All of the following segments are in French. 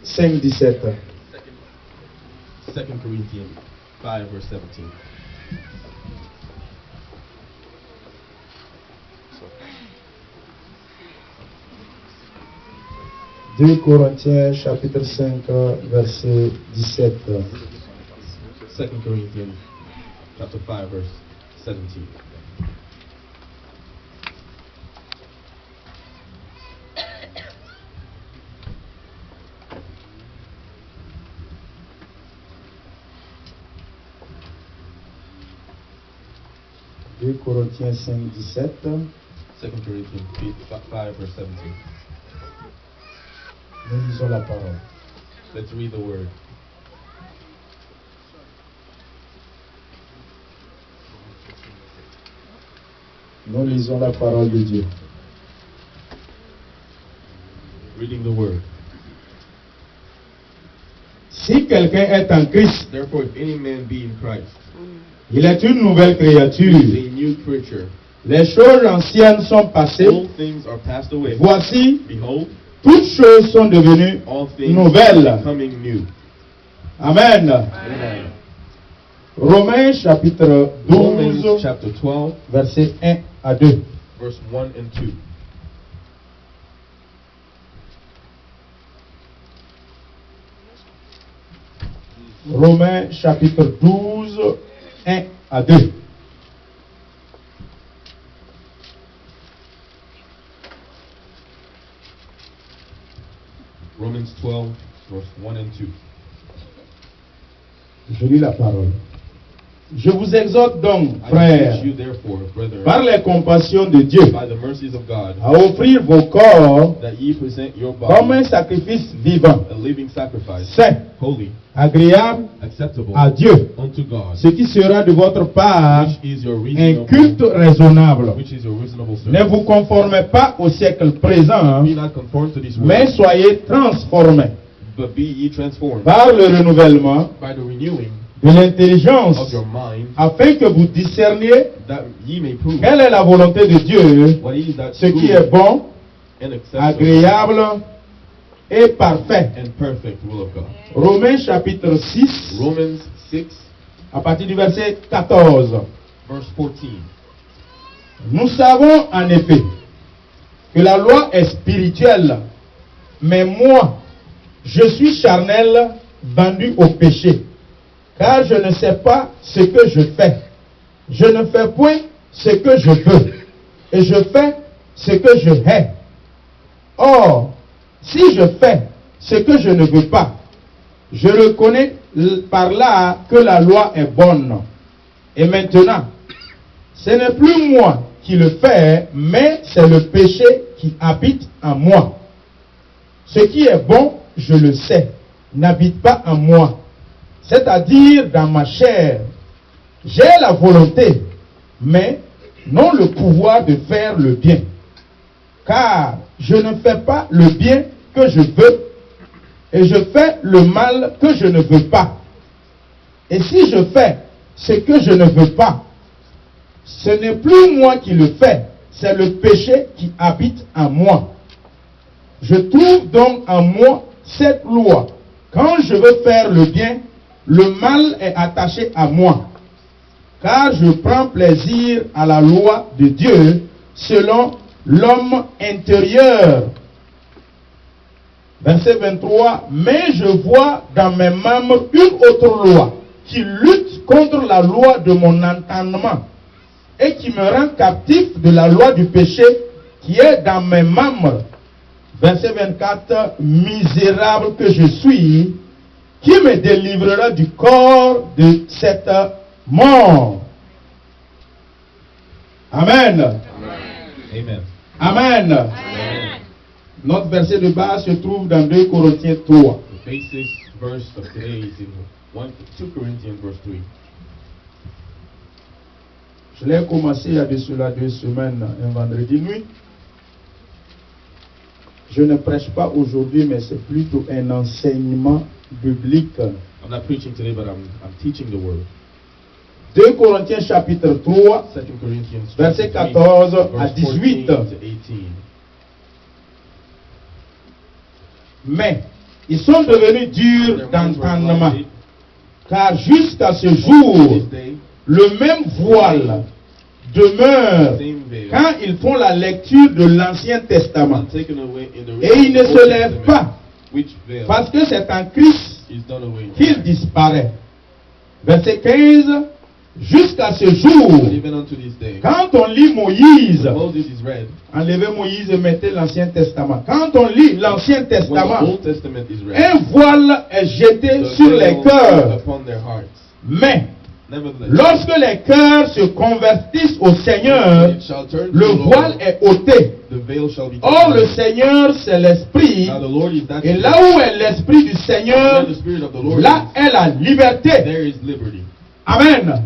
5, 17. 2 Corinthians 5, verse 17. 2 Corinthiens chapitre 5, verset 17. 2 Corinthians chapter 5, verse 17. Corinthiens 5, 17. 2 Corinthians 5, verse 17. Nous lisons la parole. Let's read the word. Nous lisons la parole de Dieu. Reading the word. Si quelqu'un est en Christ, Therefore, if any man be in Christ, il est une nouvelle he is créature. a new creature. Les choses anciennes sont passées. All things are passed away. Voici, Behold, toutes choses sont devenues all things nouvelles. are becoming new. Amen. Amen. Romains chapitre Romans 12, chapter 12, versets 1 à 2. verse 1 and 2. Romains chapitre 12, 1 à 2. Romans 12, verse 1 and 2. Je lis la parole. Je vous exhorte donc, I frères, beseech you therefore, brethren, par les compassions de Dieu, by the mercies of God, à offrir vos corps that ye present your comme un body sacrifice vivant, a living sacrifice, saint, holy, agréable acceptable à Dieu, unto God, ce qui sera de votre part which is your un culte raisonnable. which is your reasonable Ne service. vous conformez pas au siècle présent, Be not conformed to this mais world, soyez transformés but be ye transformed par le renouvellement by the renewing de l'intelligence, of your mind, afin que vous discerniez that ye may prove quelle est la volonté de Dieu, what is that ce qui true est bon, and acceptable agréable et parfait. and perfect will of God. Romains chapitre 6, Romans 6, à partir du verset 14. verse 14. Nous savons en effet que la loi est spirituelle, mais moi, je suis charnel, vendu au péché, car je ne sais pas ce que je fais. Je ne fais point ce que je veux, et je fais ce que je hais. Or, si je fais ce que je ne veux pas, je reconnais par là que la loi est bonne. Et maintenant, ce n'est plus moi qui le fais, mais c'est le péché qui habite en moi. Ce qui est bon, je le sais, n'habite pas en moi, c'est-à-dire dans ma chair. J'ai la volonté, mais non le pouvoir de faire le bien. Car je ne fais pas le bien que je veux, et je fais le mal que je ne veux pas. Et si je fais ce que je ne veux pas, ce n'est plus moi qui le fais, c'est le péché qui habite en moi. Je trouve donc en moi cette loi. Quand je veux faire le bien, le mal est attaché à moi. Car je prends plaisir à la loi de Dieu selon l'homme intérieur. Verset 23. Mais je vois dans mes membres une autre loi qui lutte contre la loi de mon entendement et qui me rend captif de la loi du péché qui est dans mes membres. Verset 24. Misérable que je suis, qui me délivrera du corps de cette mort. Amen. Amen. Amen. Amen. Notre verset de base se trouve dans 2 Corinthiens 3. The basis verse of today is in 2 Corinthians verse 3. Je l'ai commencé il y a de cela 2 semaines, un vendredi nuit. Je ne prêche pas aujourd'hui, mais c'est plutôt un enseignement biblique. I'm not preaching today, but I'm teaching the word. 2 Corinthiens chapitre 3, 2 Corinthians verset chapter 14 3, à verse 18. 14 to 18. Mais Ils sont devenus durs Their minds were d'entendement. blinded. Car jusqu'à ce To jour, this day, le même voile demeure same veil quand ils font la lecture de l'Ancien Testament. is taken away in the Et ils ne Old se lèvent Testament, pas, which veil parce que c'est en Christ is done away. qu'il disparaît. Verset 15, jusqu'à ce jour, But even unto this day, quand on lit Moïse, when Moses is read, enlevez Moïse et mettez l'Ancien Testament. Quand on lit l'Ancien when the Testament, Old Testament is read, un voile est jeté the sur veil les is cœurs. upon their hearts. Mais Nevertheless, lorsque les cœurs se convertissent au Seigneur, it shall turn to le the voile Lord, est ôté. the veil shall be Or, taken le away. Seigneur, c'est l'Esprit. Now the Lord is that Et Spirit. là où est l'Esprit du Seigneur, Where the Spirit of the Lord là is, est la liberté. there is liberty. Amen. Amen.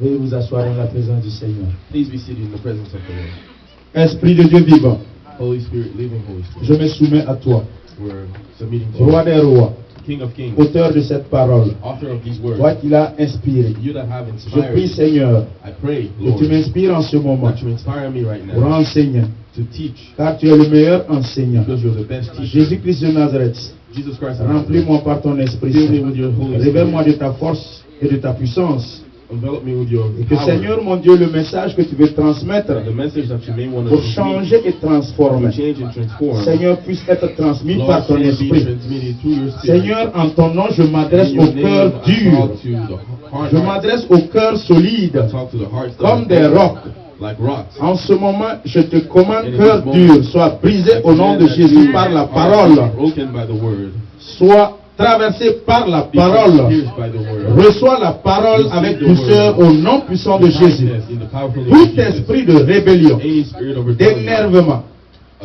Veuillez vous asseoir dans la présence du Seigneur. Please be seated in the presence of the Lord. Esprit de Dieu vivant, Holy Spirit, living Holy je Spirit. me soumets à toi, We're submitting to roi you, des rois, King of Kings, auteur de cette parole, author of these words. toi qui l'as inspiré. You that have Je prie, inspired, Seigneur, I pray, que Lord, tu m'inspires en ce moment that you inspire me right pour now enseigner, to teach, car tu es le meilleur enseignant. because you're the best teacher. Jésus-Christ de Nazareth, Jesus Christ, of Nazareth, remplis-moi par ton Esprit fill me Saint. with your Holy Révèle-moi Spirit. de ta force et de ta puissance. Envelop me with your Et que, power. Seigneur mon Dieu, le message que tu veux transmettre The message that you may want pour to changer et to transformer, change and transform, Seigneur, puisse être transmis Lord, par ton can be esprit. transmitted through your Spirit. Seigneur, en ton nom, je In m'adresse your au name, cœur I dur. talk to the hard Je hearts. m'adresse au cœur solide, I talk to the hearts that comme are des cold, rocs. like rocks. En ce moment, je te commande, And in cœur this dur, moment, soit brisé I au nom command de that Jésus you par la are parole, broken by the word, soit traversé par la be parole. pierced by the word. Reçois la parole avec douceur au nom puissant de Jésus. Kindness in the powerful name Tout of Jesus. esprit de rébellion, Any spirit of rebellion, d'énervement,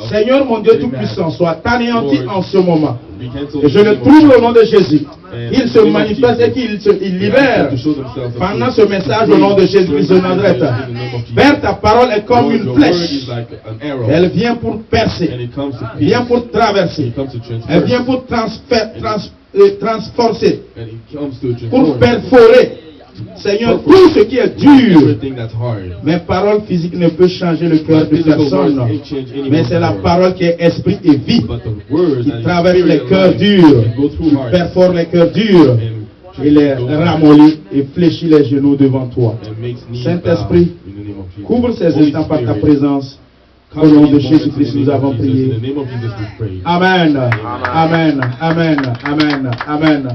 Seigneur mon Dieu Tout-Puissant, soit anéanti en ce moment. be cancelled Et je in the le name of trouve Jesus. au nom de Jésus. And Il in se the name of manifeste et Jesus, qu'il libère to show themselves pendant approved. ce message au nom de Jésus-Christ de Nazareth. Père, ta parole est comme Lord, une your word flèche. is like an arrow, Elle vient pour and percer, it comes to elle vient pierce, pour traverser, it comes to elle vient transform, pour transforcer, and it comes to pour transform. perforer. Seigneur, tout ce qui est dur. Everything that's hard. Mais parole physique ne peut changer le cœur de Physical words personne. can't change Mais anyone's c'est la word. parole qui est esprit et vie, But the words qui and traverse spirit les and cœurs life durs, can go through qui hearts perfore les cœurs durs, and et les those hearts ramollit et fléchit les genoux devant toi. and makes knees Saint-Esprit, bow in the name of Jesus. couvre ces Holy instants par ta Spirit, présence. Au cover nom these de moments Jésus-Christ, in the nous name of avons Jesus. prié. In the name of Jesus, we pray. Amen. Amen. Amen. Amen. Amen.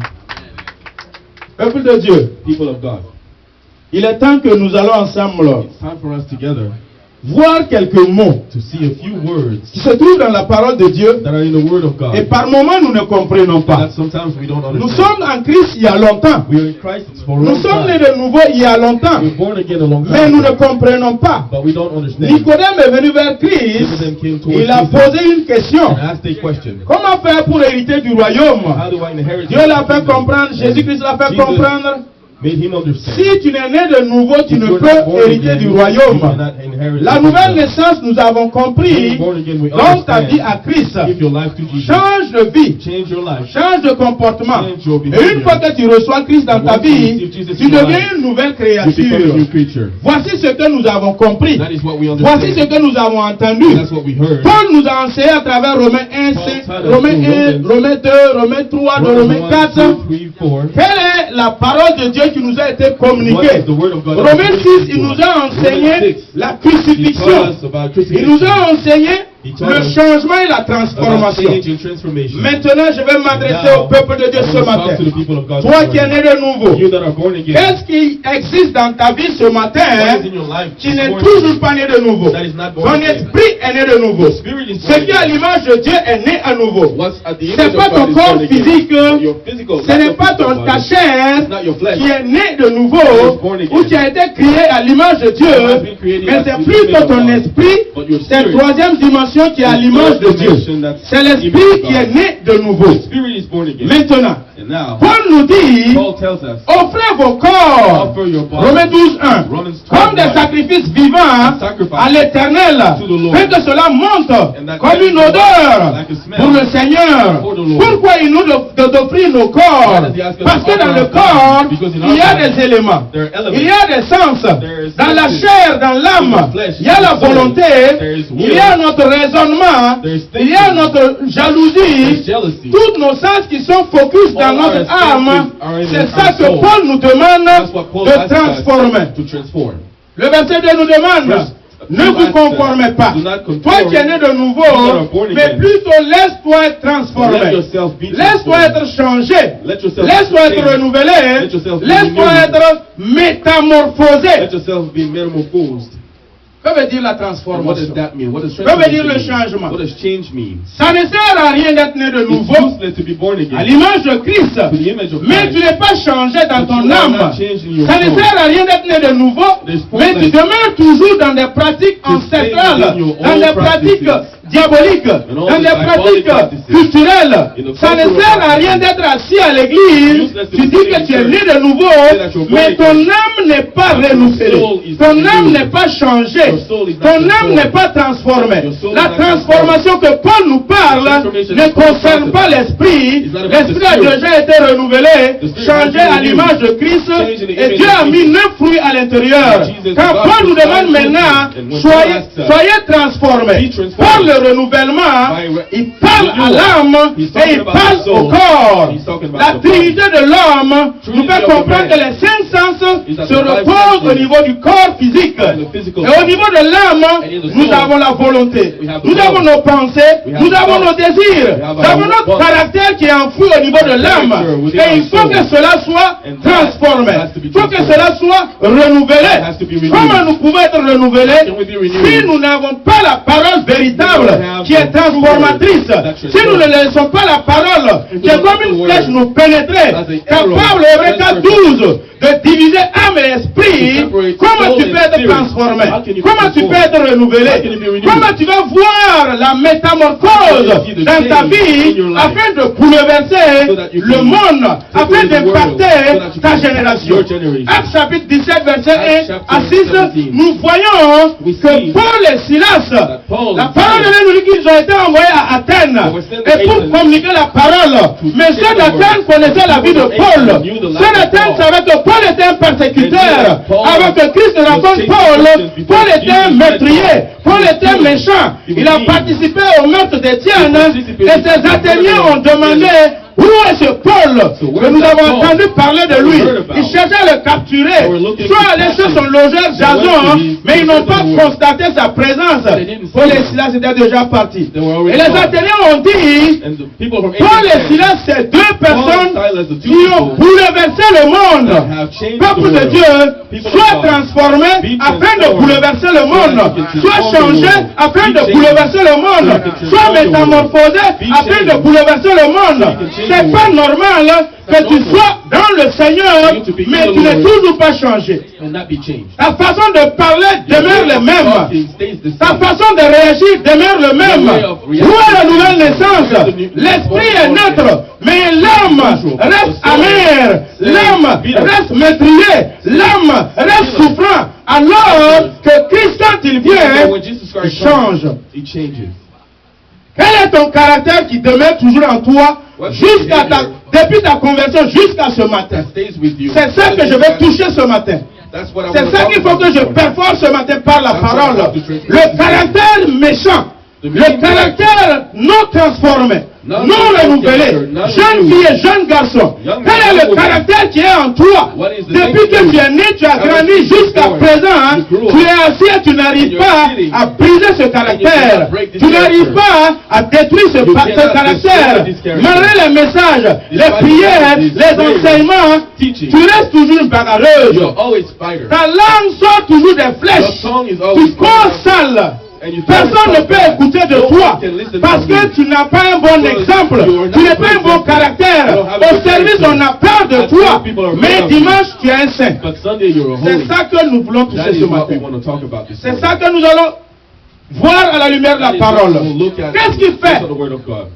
Peuple de Dieu, People of God, il est temps que nous allons ensemble it's time for us together voir quelques mots to see a few words qui se trouvent dans la parole de Dieu that are in the Word of God et par moments nous ne comprenons pas. that sometimes we don't Nous understand. sommes en Christ il y a longtemps. We are in Christ for a Nous long sommes nés time. de nouveau il y a longtemps. We were born again a long Mais time nous ne ago, comprenons pas. but we don't understand. Nicodème est venu vers Christ. Nicodem came towards Il a Jesus posé une question. and asked a question. Comment faire pour hériter du royaume? How do I inherit Dieu l'a fait comprendre, Jésus-Christ l'a fait Jesus comprendre. made him understand. Si tu n'es né de nouveau, tu If ne you're peux not born hériter again, du you royaume. cannot inherit La the nouvelle kingdom. naissance, nous avons compris, Being born again, we donne ta vie understand. à Christ. Give your life to Jesus. Change de vie, Change your life. change de comportement. Change your Et behavior. une fois que tu reçois Christ dans ta vie, tu deviens une nouvelle You become a créature. new creature. Voici ce que nous avons compris. That is what we Voici ce understand. que nous avons entendu. That's what we heard. Paul nous a enseigné à travers Romains 1, Romains 1, Romains 2, Romains 3, de Romains 1, 4. 2, 3, 4. Quelle est la parole de Dieu qui nous a été What communiquée? is the word of God? Romains 6, il nous a enseigné la He crucifixion. taught us about Il crucifixion. nous a enseigné He taught le us changement et la about transformation. change and transformation. Maintenant, je vais m'adresser Now, au peuple de Dieu I ce want to matin. talk to the people of God Toi this qui es morning. né de nouveau, You that are born again. qu'est-ce qui existe dans ta vie ce What matin is in your life qui this n'est morning toujours pas né de nouveau? that is not born Ton again? esprit est né de nouveau. Spirit is Ce born qui est à again. l'image de Dieu est né à nouveau. What's at the C'est image pas of ton God is corps born again. physique, Your physical, ce n'est pas ton ta chair It's not your flesh. qui est né de nouveau ou qui a été créé à l'image de Dieu, mais c'est plutôt ton esprit, But your cette spirit, troisième dimension qui est à l'image de Dieu. C'est l'esprit qui est né de nouveau. Spirit is born again. Maintenant, And now, Paul nous dit, Paul tells us, offrez vos corps, offer your body, Romains 12:1, Romans comme des 12:1, sacrifices vivants sacrifice à l'Éternel, to the Lord. fait que cela monte that comme une like odeur a smell pour le Seigneur. for the Lord. Pourquoi il nous d'offrir nos corps? Why does he ask us Parce to que dans offer le our corps, bodies? Because in il y a our bodies, des éléments, there are elements. il y a des sens, There is dans la senses. chair, dans In l'âme, the flesh, il y a in la the soul. volonté, There is il will. y a notre raisonnement, There is il y a thinking. notre jalousie, There's jealousy. tous nos sens qui sont focus dans All notre our senses âme. are in C'est our ça que soul. Paul nous demande That's what Paul de asks us transformer. to transform. Le verset 2 nous demande, Verse ne 2 vous asks conformez us, pas. do not conform. Toi qui es né de You that nouveau, are born mais again. plutôt laisse-toi être Let transformé. yourself be Laisse-toi transformed. être changé. Let yourself Laisse-toi be être changed. renouvelé. Let yourself be Laisse-toi renewed. être métamorphosé. Let yourself be metamorphosed. Que veut dire la And what does transformation? that mean? What does Que veut dire transformation le mean? changement? What does change mean? Ça ne sert à rien d'être né de It's nouveau useless to be born à again. l'image de Christ. To the image of Mais tu Christ. n'es pas changé dans But ton you are âme. not changed in your Ça ne soul. sert à rien d'être né de nouveau, There's mais tu pointless demeures toujours dans des pratiques to stay ancestrales, in your dans old des pratiques practices. diaboliques, And all dans the des diabolic pratiques practices. culturelles. In the Ça ne cultural sert à rien practices. d'être assis à l'église. Useless to Tu be dis sitting que in tu es church. né de nouveau, Say that you're born mais ton again. âme n'est pas But your renouvelée. soul is Ton not âme renewed. n'est pas changée. Your soul is not Ton âme transformed. n'est pas transformée. Your soul is La not transformation que Paul nous parle Transformation ne that Paul concerne talks pas about. l'esprit. It's not about L'esprit the a spirit. déjà été renouvelé, The spirit changé has been à l'image de renewed. Christ, Changed in the et image Dieu of a mis Jesus. 9 fruits à l'intérieur. Jesus Quand God Paul nous provides demande fruit, maintenant, and when soyez, God asks us, soyez transformés be transformed. par le renouvellement, il parle à l'âme He's et talking il about parle the soul. au corps. He's talking about La the body. trinité de l'homme nous Trinity fait of the comprendre man que les 5 sens is that se the five reposent au senses niveau du corps physique. and the physical Et au niveau de l'âme, And in the nous soul, avons la volonté, we have the nous will. avons nos pensées, We have nous the avons thoughts. nos désirs, We have nous avons our notre wants. caractère qui est enfoui au niveau de Our l'âme. character within Et il our faut soul. que cela soit And that transformé. has to be Il faut que transformed. cela soit renouvelé. That has to be renewed. Comment nous pouvons être renouvelés How can we be renewed? si nous n'avons pas la parole véritable We don't have qui est the transformatrice? word that Si nous ne laissons pas la parole qui est comme une flèche nous pénétrer, As a capable, arrow Hébreux 4, 12, de diviser âme et esprit, To separate comment soul tu peux and être spirit. transformé? How can you be Comment tu peux transformed? être renouvelé? How can you be renewed? Comment tu vas voir la métamorphose How can you see the dans ta change vie in your life? afin de bouleverser So that you le can monde, afin the world, d'impacter so that you ta can génération? impact your generation. Actes chapitre 17, verset Acts 1 chapter à 6, 17. nous voyons We que see Paul et Silas, that Paul la and parole de Silas Dieu nous dit qu'ils ont été envoyés à Athènes were sent to et pour Athens communiquer la parole. Mais share ceux the d'Athènes word. connaissaient la vie de People of Paul. Athens knew the life Ceux of d'Athènes Paul. savaient que Paul était un persécuteur. They knew that Paul Avant que Christ ne was rencontre taking Paul, Christians before Paul était un Jesus met meurtrier. Paul. Paul He was était killing. méchant. He was Il a mean. participé au meurtre d'Étienne He participated et in ses the Athéniens murder ont of demandé où est ce Paul So que where's nous that avons Paul entendu parler de lui. we heard about? Ils cherchaient à le capturer, They were looking soit to aller catch chez him. son logeur They went to Jason, his- mais ils n'ont pas to the word. constaté sa présence. They didn't see Paul et him. Silas étaient déjà partis. They were Et already les gone. Athéniens ont dit, And the people from Paul et Athens Silas, c'est deux personnes Paul and Silas, the two qui ont people bouleversé le monde. that have changed the Peuple de world. Dieu, People of sois God, transformé be afin de transformed bouleverser le so monde. that you can Sois transform the changé world. afin Be de changed bouleverser le monde. so you can Sois transform the métamorphosé world. Be afin de changed bouleverser le monde. so you can change C'est the pas world. normal que tu normal. sois dans le Seigneur, For you to be in mais the tu n'es Lord. toujours pas changé. and not be changed. Ta façon de parler demeure le même. Talking stays the Ta same. façon de réagir demeure le même. way of Où est la nouvelle naissance? L'esprit est neutre, mais l'âme reste amère, l'âme reste meurtrier, l'âme reste souffrant. Alors que Christ, quand il vient, When Jesus il Christ change. comes, he changes. Quel est ton caractère qui demeure toujours en toi jusqu'à depuis ta conversion jusqu'à ce matin? That stays with you. C'est ça que je vais toucher ce matin. That's what I C'est want to ça talk qu'il faut about que je this morning. performe ce matin par la parole. Le caractère méchant, le caractère non transformé, non renouvelé, jeune fille et jeune garçon. Quel est le caractère qui est en toi? Depuis que tu es né, tu as grandi jusqu'à présent, tu es assis et tu n'arrives pas à briser ce caractère. Tu n'arrives pas à détruire ce caractère. Malgré les messages, les prières, les enseignements, tu restes toujours une bagarreuse. You're always fighter. Ta langue sort toujours des Your flèches. tongue is Tu always cours sale. And you Personne ne peut écouter de No toi one can listen parce to que you. tu n'as pas un bon Because exemple. you are not Tu n'es a pas un good bon example. caractère. You don't have a Au good service, character. on a peur de At toi. church, people are Mais afraid of you. dimanche, tu es un saint. But Sunday you're a C'est holy. ça que nous voulons That toucher is ce what we matin. want to talk about this C'est morning. ça que nous allons voir à la lumière de la That is what parole. we'll look at Qu'est-ce qui based fait on the word of God.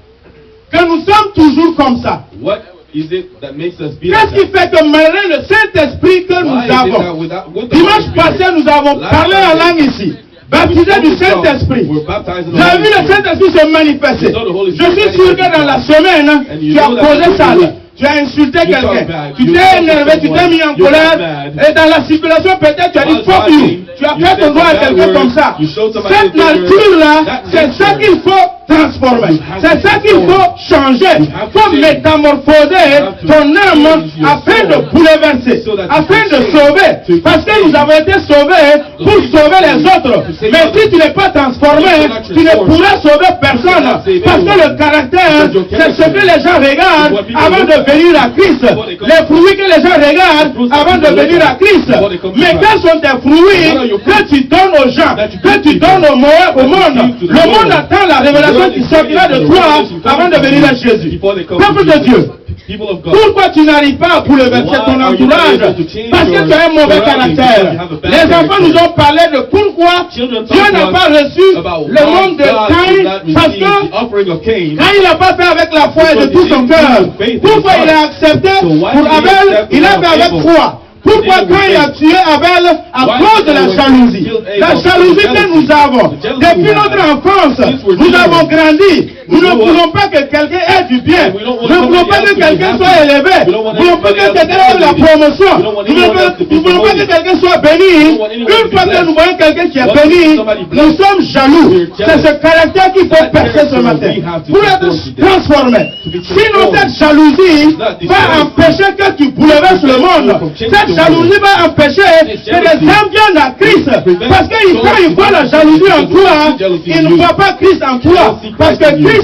que nous sommes toujours comme ça? What is it that makes us be like Qu'est-ce qui that? fait que malgré le Saint-Esprit que Why nous is it that avons, with the dimanche Holy passé Spirit, nous avons Last parlé en Sunday, langue ici, baptisé du Saint-Esprit. we're baptized in the J'ai Holy vu le Spirit. Saint-Esprit se manifester. You know the Holy Je Spirit suis sûr que dans la semaine, And you tu as know that causé during the sale. week, Tu as insulté you quelqu'un. talk bad, Tu you t'es talk to énervé, tu t'es someone, mis en you colère. got mad. Et dans la circulation, peut-être tu as dit While fuck you. driving, Tu as you fait said ton doigt à some bad quelqu'un comme words, ça. you showed somebody Cette your finger. nature-là, That c'est ça nature, qu'il faut transformer. you have C'est to ça qu'il faut transform. changer. You Il have to faut change. métamorphoser You have to ton âme change your afin de soul bouleverser, so that you afin can de change, sauver. so you can Parce que change. nous avons été sauvés pour people sauver les to autres. save Mais others. si tu n'es pas transformé, You cannot tu ne transform. pourras sauver personne. cannot save Parce que anyone. le caractère, Because your c'est ce que character les gens regardent is what people avant look de at. venir à Christ. Before they come Les to fruits que les gens regardent The fruits avant that de people venir look à at Christ. before they come to Mais Christ. quels sont tes What are fruits your que fruits tu donnes aux gens, that you que give tu to donnes them, au monde? that you give to the Le monde world? attend la révélation world qui is sortira waiting de for the toi revelation avant de coming venir à from you Jésus. before they come Peuple to de Jesus. Dieu, People of God. pourquoi tu n'arrives pas à bouleverser Why ton are you not entourage? able to change Parce que your tu as un mauvais surroundings caractère. because you have a bad Les enfants character. nous ont parlé de pourquoi Children Dieu talk n'a to pas us reçu about le why monde de God did Caïn not parce receive que the offering of Cain. quand il n'a pas fait avec la foi et de Because tout he son didn't cœur, do faith in pourquoi his il a heart. accepté So why pour did he Abel, accept il a without fait avec Abel? foi. Pourquoi He did it quand with il a faith. tué Abel à Why cause de did la he jalousie? kill Abel? La jalousie que nous avons, The jealousy depuis we notre have. enfance, Since we're nous children, avons grandi. Nous we ne grew voulons up. pas que quelqu'un ait du bien. And we don't Nous want ne voulons somebody pas else que to be quelqu'un happy. soit élevé. We don't want Nous ne voulons pas que anybody else to quelqu'un be ait la elevated. promotion. We don't want Nous ne anyone else to be voulons pas que promoted. quelqu'un soit béni. We don't want anyone to Une be fois que blessed. nous voyons quelqu'un qui est Once béni, somebody nous blessed, sommes jaloux. we're jealous. C'est ce caractère qu'il faut That percer ce character matin. we have to Pour être transform today. transformé. To be Sinon, transformed. cette jalousie Not this va jealousy. empêcher que tu bouleverses le monde. Cette jalousie va empêcher que les hommes viennent à Christ. Parce que quand ils voient la jalousie en toi, ils ne voient pas Christ en toi. Parce que Christ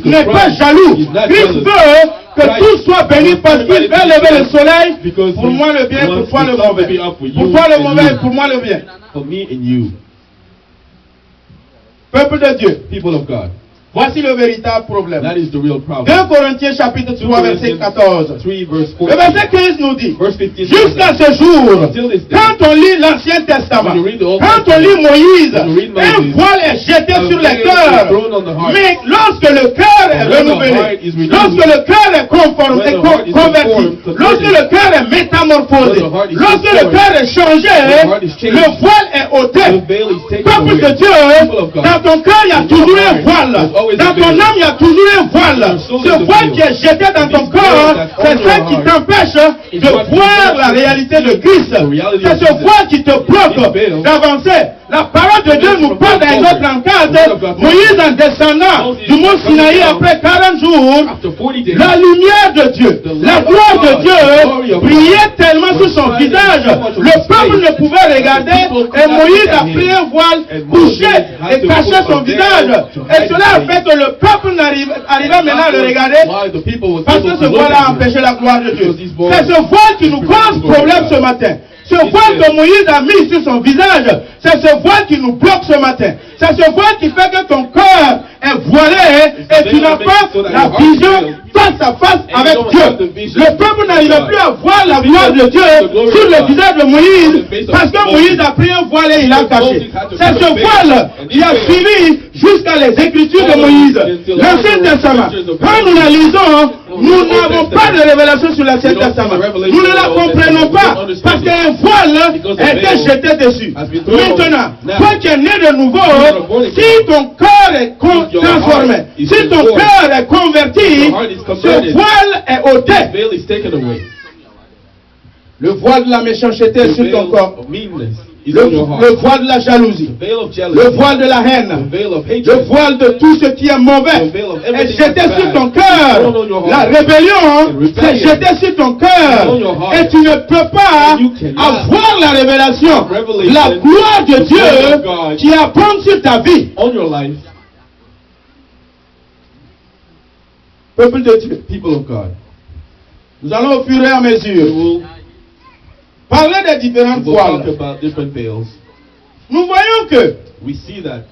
n'est pas jaloux. Christ veut que tout soit béni parce qu'il fait lever le soleil. Pour moi le bien, pour toi le mauvais. Pour toi le mauvais, pour moi le bien. For me and you, Peuple de Dieu, people of God. voici le véritable problème. That is the real 2 problem. Corinthiens chapitre 3 verset 14. 3 verse Le 14. verset 15 nous dit, Verse 15. jusqu'à ce jour, Until this day, quand on lit l'Ancien Testament, when you read the Old quand on Testament, lit Moïse, when you read un Moses, voile est jeté a sur les veil is cœurs. thrown on the heart. Mais lorsque le cœur est But when the renouvelé, heart is renewed, lorsque le cœur est when the heart is converti, conformed, lorsque le cœur est métamorphosé, when the heart is lorsque le transformed, cœur est changé, when the heart is changed, le voile est ôté. the veil is taken Peuple de away. Dieu, People of God, dans ton cœur, il y a in toujours your un heart, voile. there's always Dans a ton veil. âme, il y a toujours un voile. Your soul Ce is a voile veil. qui est jeté dans ton This corps, veil that's c'est on ça your qui heart t'empêche is de what voir prevents la you to réalité de see Christ. the reality C'est of ce Jesus. voile qui te bloque This veil d'avancer. La parole de Dieu nous parle dans Exode 34. Moïse en descendant du mont Sinaï après 40 jours, After 40 days, la lumière de Dieu, la gloire de Dieu brillait tellement sur son visage, le peuple ne pouvait regarder et Moïse a pris un voile couché et caché son visage. Et cela a fait que le peuple n'arriva maintenant à le regarder why the people was parce able que to ce look voile a at him. empêché la gloire de Dieu. C'est ce voile qui nous cause problème ce matin. Ce voile que Moïse a mis sur son visage, c'est ce voile qui nous bloque ce matin. C'est ce voile qui fait que ton cœur est voilé et tu n'as pas la vision face à face avec Dieu. Le peuple n'arrivait plus à voir la gloire de Dieu sur le visage de Moïse parce que Moïse a pris un voile et il l'a caché. C'est ce voile qui a suivi jusqu'à les écritures de Moïse. L'Ancien Testament, quand nous la lisons, nous n'avons pas de révélation sur l'Ancien Testament. Nous ne la comprenons pas parce qu'un voile était jeté dessus. Maintenant, toi qui es né de nouveau, si ton cœur est transformé, si ton cœur est converti, ce voile est ôté. The veil is taken away. Le voile de la méchanceté The est sur veil ton corps. of meanness is Le on your heart. voile de la jalousie. The veil of Le jealousy. voile de la The haine. veil of Le hatred. voile de tout ce qui est mauvais The veil of est everything jeté that's sur bad. ton cœur. Thrown on your La heart. rébellion The c'est rebellion jeté sur ton cœur. on your heart. Et tu ne peux pas You cannot avoir la révélation, revelation, la gloire de the glory of Dieu God qui apprend sur ta vie. on your life. Peuple de Dieu, People of God. nous allons au fur et à We mesure will parler des différentes we'll talk voiles. about different veils. Nous voyons que We see that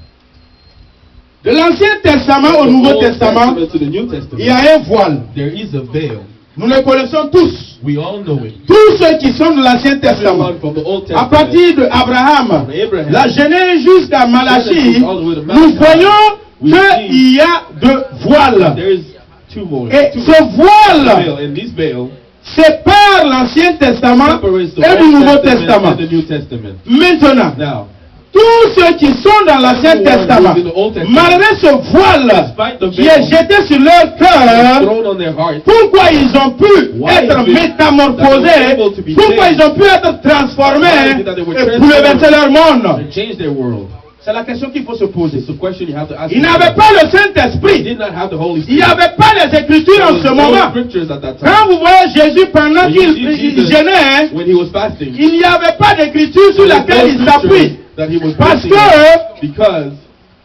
de l'Ancien Testament au from the Nouveau Old Testament, Testament to the New il y a Testament, un voile. there is a veil. Nous le connaissons tous. We all know it. Tous ceux qui sont de l'Ancien Testament. Everyone from the Old À Testament, partir d'Abraham, from Abraham, la Genèse jusqu'à Malachie, Genesis all the way to nous Malachi, voyons we qu'il y a deux voiles. there is Et ce voile veil, and this veil sépare l'Ancien Testament separates the et le Old Nouveau Testament Testament. and the New Testament. Maintenant, Now, tous ceux qui sont dans l'Ancien everyone Testament, who's in the Old Testament, malgré ce voile despite the qui est veil jeté sur leur cœur, thrown on their heart, pourquoi ils ont pu Why être is it métamorphosés, that they were able to be pourquoi changed? ils ont pu être Why is transformés it that they were et transformed bouleverser leur monde? and change their world? C'est la question qu'il faut se poser. It's the question you have to ask Ils yourself. n'avaient pas le They Saint-Esprit. did not have the Holy Il n'y Spirit. avait pas les Écritures There en was ce no moment. scriptures at that Quand time. vous voyez Jésus pendant When you qu'il see Jesus jeûnait, when he was fasting, il n'y avait pas d'écriture sur there was laquelle il no s'appuie. scripture that he was Parce basing que on, because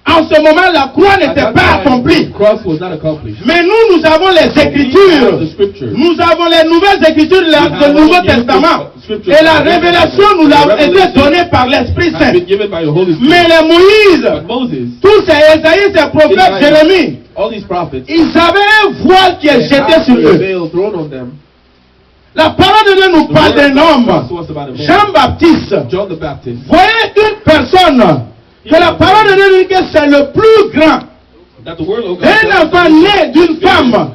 en ce moment, la croix at n'était that pas time, accomplie. the cross was not accomplished. Mais nous avons les We have Écritures. the scriptures. Nous avons les nouvelles Écritures We have du Nouveau all the Testament. scriptures Et la of the New révélation Testament. nous The a été revelation donnée par l'Esprit has Saint. been given by the Holy Spirit. Mais les Moïse, But Moses, tous ces Esaïe, ces prophètes, Isaiah, Jérémie, all these prophets, ils avaient un voile qui est they jeté had sur the eux. veil thrown on them. La parole de Dieu nous The parle word d'un of God homme, talks to us about a man, Jean-Baptiste. John the Baptist. Voyez une personne que la parole de Dieu dit que c'est le plus grand. That the word of God Un tells us enfant that né d'une femme.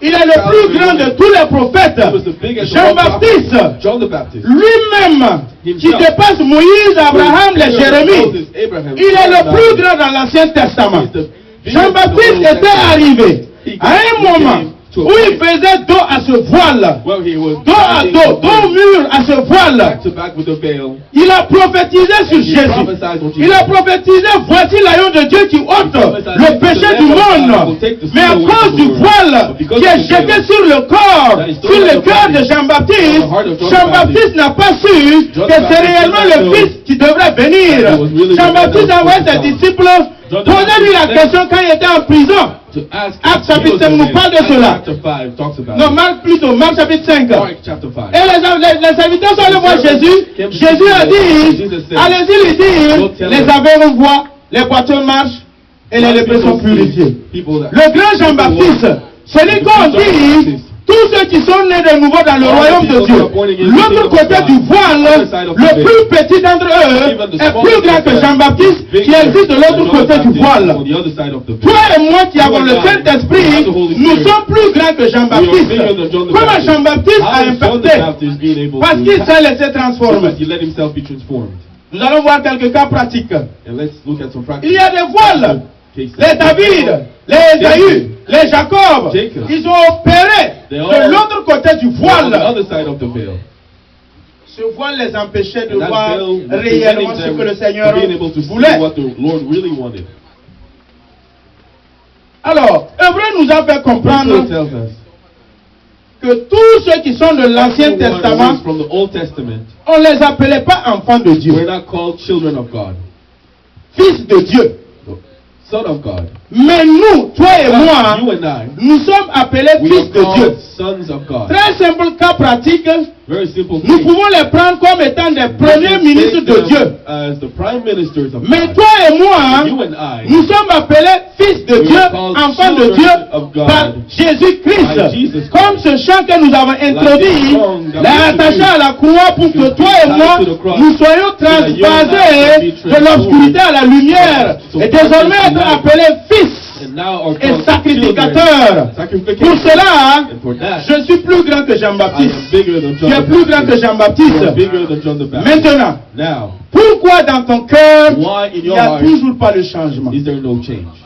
Il est le plus grand de tous les prophètes. he was the biggest of all Jean-Baptiste, prophets. John the Baptist. lui-même, qui dépasse Moïse, Abraham, les Jérémie. Moses, Abraham, Il est le plus Abraham. grand dans l'Ancien Testament. He's the biggest Jean-Baptiste of the Old était Testament. arrivé à un moment où il faisait dos à ce voile, Well, he was dos à standing dos, dos au mur à ce voile. back to back with the veil. Il a prophétisé sur And he Jésus. prophesied on Jesus. Il a prophétisé, voici l'agneau de Dieu qui ôte le péché du monde. Mais à cause du voile qui est jeté sur le corps, sur le cœur de Jean-Baptiste, Jean-Baptiste n'a pas su que c'est réellement le Fils qui devrait venir. Jean-Baptiste a envoyé ses disciples poser-lui la question quand il était en prison. To ask Acte chapitre 5 nous parle de cela. Chapter 5 talks about Non, Marc plutôt, Marc chapitre 5. Mark chapter 5. Et les serviteurs sont allés voir Jésus. Jésus a dit, allez-y lui dire, les aveugles voient, les boiteux marchent et les lépreux sont purifiés. Le grand Jean-Baptiste, celui qu'on dit, tous ceux qui sont nés de nouveau dans le royaume de Dieu, l'autre côté du voile, le plus petit d'entre eux est plus grand que Jean-Baptiste qui existe de l'autre côté du voile. Toi et moi qui avons le Saint-Esprit, nous sommes plus grands que Jean-Baptiste. Comment Jean-Baptiste a impacté? Parce qu'il s'est laissé transformer. Nous allons voir quelques cas pratiques. Il y a des voiles. Les David, les Esaü, les Jacob, ils ont opéré de l'autre côté du voile. Ce voile les empêchait de voir réellement ce que le Seigneur voulait. Alors, Hébreu nous a fait comprendre que tous ceux qui sont de l'Ancien Testament, on ne les appelait pas enfants de Dieu, fils de Dieu. Son of God. Mais nous, toi et moi, you and I, nous sommes appelés fils de Dieu. Sons of God. Très simple cas pratique. Very simple Nous thing. pouvons les prendre comme étant des premiers ministres de Dieu. As the prime ministers of Mais God. toi et moi, You and I, nous sommes appelés fils de we Dieu, are called enfants de children Dieu, of God par Jésus-Christ. by Jesus Christ. Comme ce chant que nous avons introduit, l'attaché à la croix pour que toi et moi, nous soyons transvasés de l'obscurité à la lumière et désormais être appelés fils and now are et called sacrificateurs. children. Pour cela, And for that, je suis plus grand que I Jean-Baptiste. am bigger than Tu John es the plus grand que Baptist. You Jean-Baptiste. are bigger than John the Baptist. Maintenant, Now, pourquoi dans ton cœur, why in il n'y your a heart toujours pas de changement? is there no change?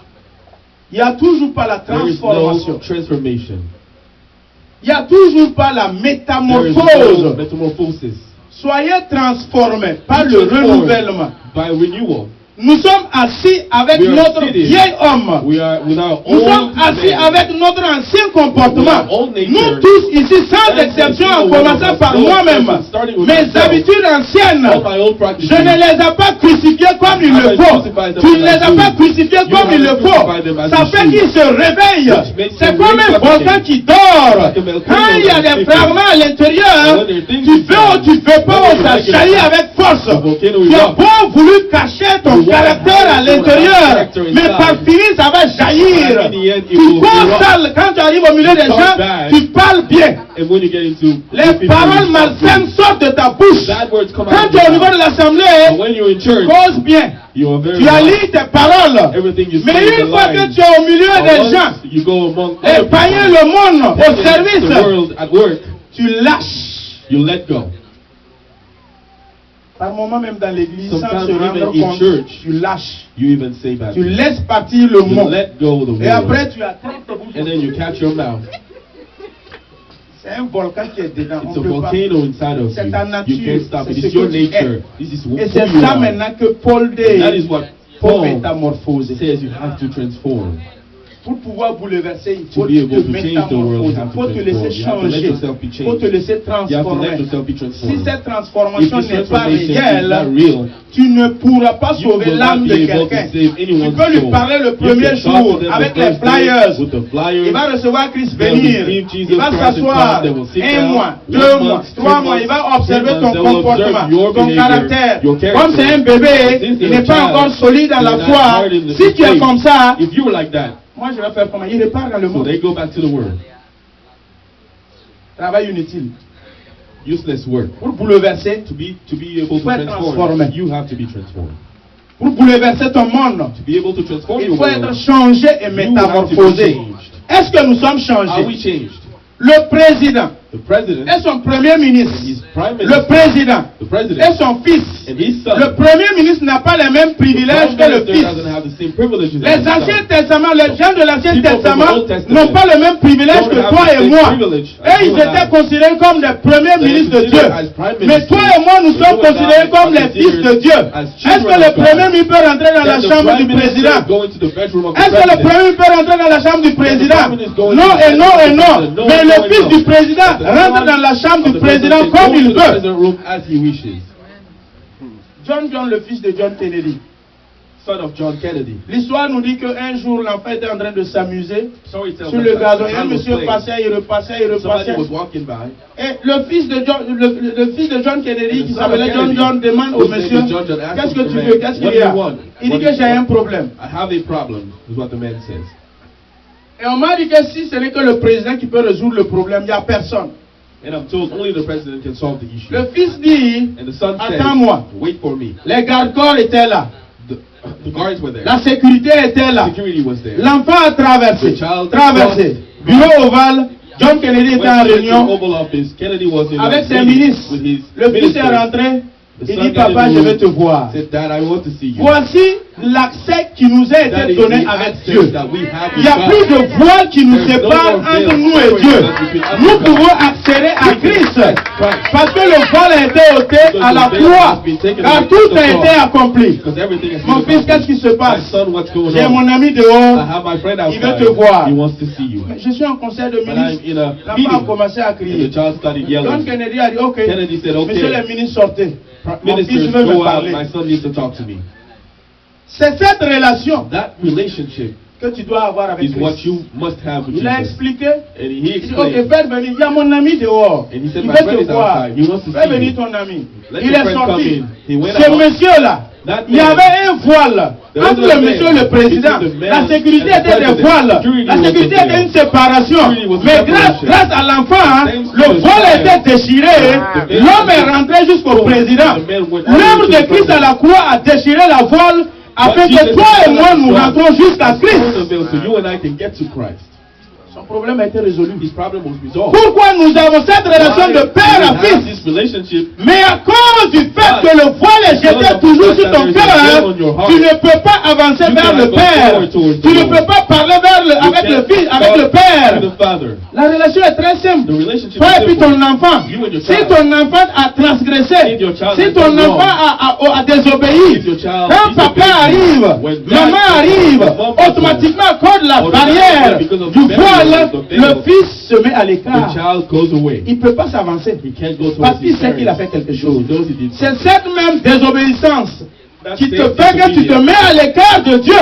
Il n'y a toujours pas la There is transformation. no transformation. Il n'y a toujours pas la There is no métamorphose. metamorphosis. Soyez transformés par le renouvellement. By renewal. Nous sommes assis avec We are notre seated. vieil homme. We are with our Nous sommes old assis man. avec notre ancien comportement. Old nature. Nous tous ici, sans exception, en commençant par moi-même, mes habitudes anciennes, All my old practices. je ne les ai pas crucifiées comme il le faut. Tu ne les as pas crucifiées comme il le faut. Ça fait qu'ils se réveillent. C'est comme un volcan qui dort. Quand il y a des fragments à l'intérieur, tu veux ou tu veux pas, ça jaillit avec force. Tu as beau voulu cacher ton caractère à l'intérieur, mais par fini ça va jaillir. Tu cours sale quand tu arrives au milieu des gens, tu parles parles bien, And when you get into les paroles malsaines sortent de ta bouche. bad words come Quand out tu es au of niveau your de mouth. l'assemblée, But when you're in church, cause bien. you are very Tu as wise. lu tes paroles. Everything you Mais say is une fois que aligned. tu es au milieu But des once gens, you go among les other païens, people, le monde, au the service, world at work, tu lâches. you let go. Par moment même dans l'église, sans Sometimes se rendre even in compte, church, tu lâches. You even say bad Tu things. laisses partir le You mot. let go of the Et word. après, tu attrapes ta bouche. And then you catch your mouth. C'est un volcan qui est dedans. It's On a peut pas. volcano inside of C'est ta you. nature. You can't stop it. C'est ce It's your que tu nature. es. This is Et who c'est you ça are. maintenant que Paul And that dit is what pour Paul métamorphoser. says you have to transform. Pour pouvoir bouleverser, il To faut be able te to change the world, métamorphoser. you have Il faut to te laisser transform. You have to let changer. yourself be Il faut te changed. laisser You have to let transformer. yourself be Si transformed. cette If transformation this n'est pas transformation is not réelle, real, tu ne pourras pas you sauver will l'âme not de be able to quelqu'un. save Tu anyone's peux lui soul. parler le You premier can talk jour to them avec the les first day flyers. with the flyers. Il va recevoir Christ They will venir. receive Jesus Il va Christ s'asseoir and they will sit un down. mois, 1 deux month, mois, 3 trois mois. Il va months, observer 3 ton months. They will comportement, observe your ton behavior, caractère. your character. Comme c'est un bébé, Since il you're n'est pas a child, encore solide dans la you're not foi. hard in the Si tu es faith. comme ça, If you were like that, moi je vais faire comment? Il repart dans le so monde. they go back to the world. Travail inutile. Useless work. Pour bouleverser, To be able to faut être transform, transformé. you have to be transformed. pour bouleverser ton monde, To be able to transform il your faut être world, changé et you have to be métamorphosé. changed. Est-ce que nous sommes Are we changés? changed? Le président The president et son premier ministre, and his prime le minister, président the et president son fils. and his son. Le premier ministre n'a pas les mêmes The privilèges prime que le minister fils. doesn't have the same privileges as Les his Anciens son. Testaments, les gens de l'Ancien People from the Testament Old Testament n'ont pas le même privilège don't que have toi the et same moi. privilege as Et ils you and étaient I. considérés comme des premiers They ministres de are Dieu. considered as prime Mais ministers. toi et moi, nous But sommes you and I considérés comme are les fils de Dieu. as Est-ce que children le of God. premier ministre peut rentrer dans la Then the chambre prime du minister président? go into the bedroom of the Est-ce que le president. premier ministre peut rentrer dans la chambre du président? prime minister go into Non the et non et bedroom non. of the president. No, Mais no, le no, fils no. du président But the rentre son dans la chambre of du the président president comme goes il to the veut. president room as he wishes. John, le fils de John Kennedy. Son of John Kennedy. L'histoire nous dit qu'un jour, l'enfant était en train de s'amuser Story tells sur us le that gazon. the Et un son was monsieur playing. passait, il repassait, il Somebody repassait. was walking by. Et le fils de John Kennedy, And qui the son of s'appelait John Kennedy, demande au whose name monsieur, is John, asked qu'est-ce the que tu man, veux, qu'est-ce "What qu'il y do a? you want? Il What dit do que you j'ai un want?" problème. I have a problem, is what the man says. Et on m'a dit que si ce n'est que le président qui peut résoudre le problème, il n'y a personne. And I'm told only the president can solve the issue. Le fils dit, And the son says, attends-moi. wait for me. Les gardes-corps étaient là. The guards were there. La sécurité était là. Security was there. L'enfant a traversé. The child Traversé. Bureau ovale. John Kennedy était en Went to the réunion Oval Office. Kennedy was in avec a ses meeting ministres. with his Le fils est ministers. rentré. The Il son dit, got in papa, the je room, vais te voir. said, Dad, I want to see you. Voici l'accès qui nous a That été is donné the avec access Dieu. that we have Il n'y a with plus God. de voile qui nous There's no sépare more entre veil nous et Dieu. between us and Nous God. pouvons accéder à We can Christ access Christ. parce que le voile a été ôté à la the veil croix, has been taken car away tout at the a été cross. accompli. Because everything has Mon been fils, qu'est-ce qui se My passe? son, what's going J'ai on? mon ami I dehors. have my friend Il veut outside. te voir. He wants to see you. Je suis en conseil de But I'm ministre. in a L'enfant a meeting. commencé à And crier. the child started John yelling. Kennedy a dit, ok, Kennedy said, monsieur le okay, ministre, sortez. Mon fils ministers, veut me go out. parler. My son needs to talk to me. C'est cette relation That relationship que tu dois avoir avec is what Christ. you must have with Il a Jesus. expliqué. And he Il dit, explained. ok, fais venir. Il y a mon ami dehors. And he said, Il my veut friend te is voir. outside. He wants to Fais see venir you. ton ami. Let Il your est friend come sorti. in. He went Ce out. monsieur-là, That il y man, avait un voile there was entre a le monsieur et veil le président. between the man La sécurité and the était des president. voiles. Security La was sécurité a veil. était une séparation. Security was a Mais separation. grâce à l'enfant, Thanks to le the voile child, était déchiré. the veil L'homme was est rentré jusqu'au so président. the man went all L'œuvre the way de to the Christ à la croix a déchiré la voile afin que Jesus toi et is moi the nous one rentrons jusqu'à has torn the Christ. veil so you and I can get to Christ. Son problème a été résolu. His problem was resolved. Pourquoi nous avons cette relation de père à we have fils? this relationship. Mais à cause du fait que le voile est jeté toujours sur ton cœur, tu ne peux pas avancer vers le Père. Tu ne peux pas parler avec le Fils, avec le to Père. the Father. La relation est très simple. The relationship Toi et is puis simple. ton enfant. You and your Si child. ton enfant a transgressé, If your child si has ton done wrong, enfant a désobéi, if your child quand papa disobeys, arrive, when dad maman disobeys, arrive, mom disobeys, automatiquement à cause de la automatically barrière because of du the barrier, voile, the veil, le fils se met à the l'écart. child goes away. Il ne peut pas s'avancer. He can't go Parce towards qu'il his sait qu'il a parents. fait quelque Because chose. he knows he did C'est something. cette même désobéissance qui te fait que tu te mets à l'écart de Dieu.